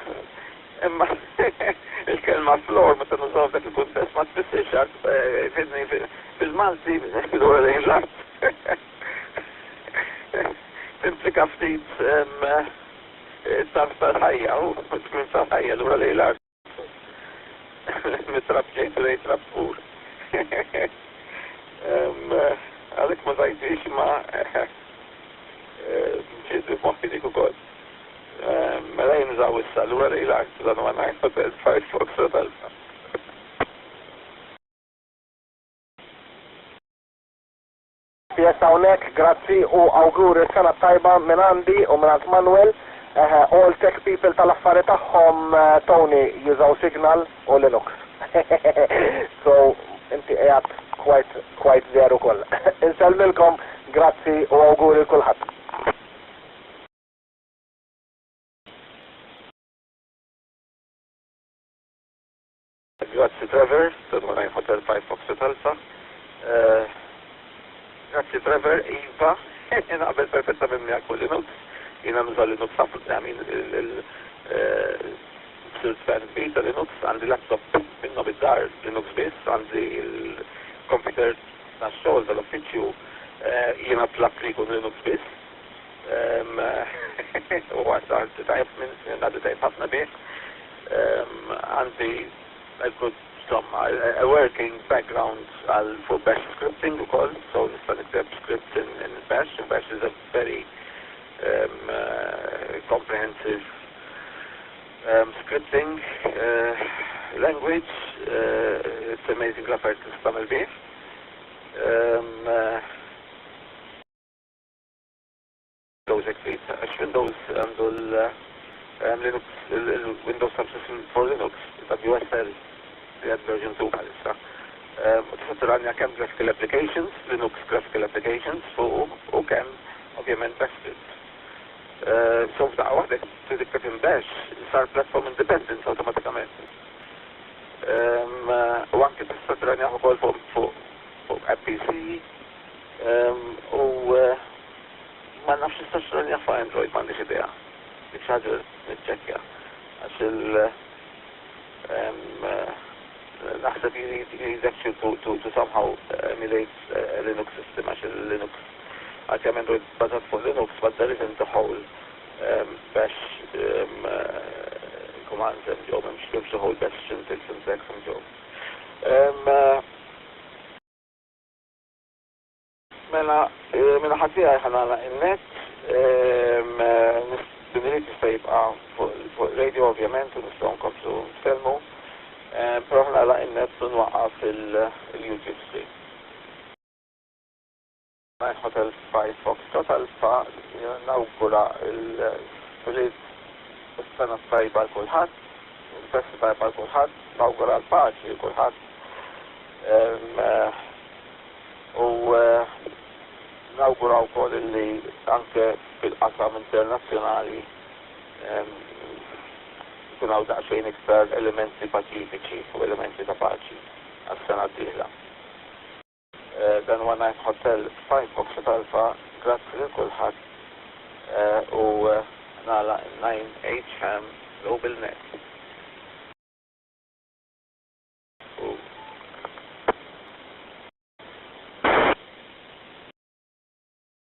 il-kelma floor meta nużaw dak il-kuntest ma tfissirx fidni fil-Malti lura lejn l-art. Timplika ftit tarf tal-ħajja u tkun tal-ħajja l-ura li l-art. Mitrab ġejt li jitrab fur. Għalek ma zajdix ma ġiet moħi dik u kod. Mela jinżaw issa l-ura li l-art dan ma najt Hotel 5 Foxtrot Alpha. Fiesta unek, grazzi u awguri sena tajba minn għandi u minn Manuel. All tech people tal-affari tagħhom Tony jużaw Signal u Linux. So inti qiegħed quite there ukoll. Insellmilkom, grazzi u awguri kulħadd. Grazzi Trevor, dan 9 Hotel 5 Foxtrot Alpha. Grazzi Trevor, Iva, naqbel perfetta minn miegħek u Linux. Jina nuża Linux ħafna għamin il-sirt fan bita Linux, għandi laptop minnu bid-dar Linux biss, għandi il-computer ta' xogħol tal-uffiċċju jiena tlab li jkun Linux biss. U għandi tajb minn għandi tajb ħafna bih. Għandi a working background for bash scripting ukoll, so nista' nikteb script in bash, and bash is a very comprehensive scripting language. It's amazing l-affarijiet li tagħmel bih. Windows għandu l-Linux, il-Windows subsystem for Linux, WSL, li għad version 2 għalissa. T-sottoranja kem graphical applications, Linux graphical applications, u kem ovvjament bash scripts. So f'daqqa waħda t-dikkat bash sar platform independent automatikament. U anke t-sottoranja ukoll fuq APC, u ma nafx t-sottoranja fuq Android, m'għandix idea. Biex ħaġa nitċekkja għax naħseb actually to somehow emulate Linux system għax il-Linux għalkemm Android bazat fuq Linux, but there isn't the whole bash commands and job, mhux the whole bash syntax and job. Mela ħaddija ħanala il-net, Diniriet jista' jibqa' fuq radio ovvjament u nistgħu nkomplu nfilmu, però ħanala il-net u nwaqqaf il-YouTube stream. 9 Hotel 5 Foxtrot Alpha nawgura il-filiet s-sena tajba l-kulħadd, il-festi tajba l-kulħadd, nawgura l-paċi l-kulħadd. U nawgura wkoll li anke fil-qasam internazzjonali jkun hawn daqsxejn iktar elementi paċifiċi u elementi ta' paċi għas-sena d-dieħla. Dan huwa 9 Hotel 5 Foxtrot Alpha, grazzi lil kulħadd u nagħlaq 9HM GlobalNet.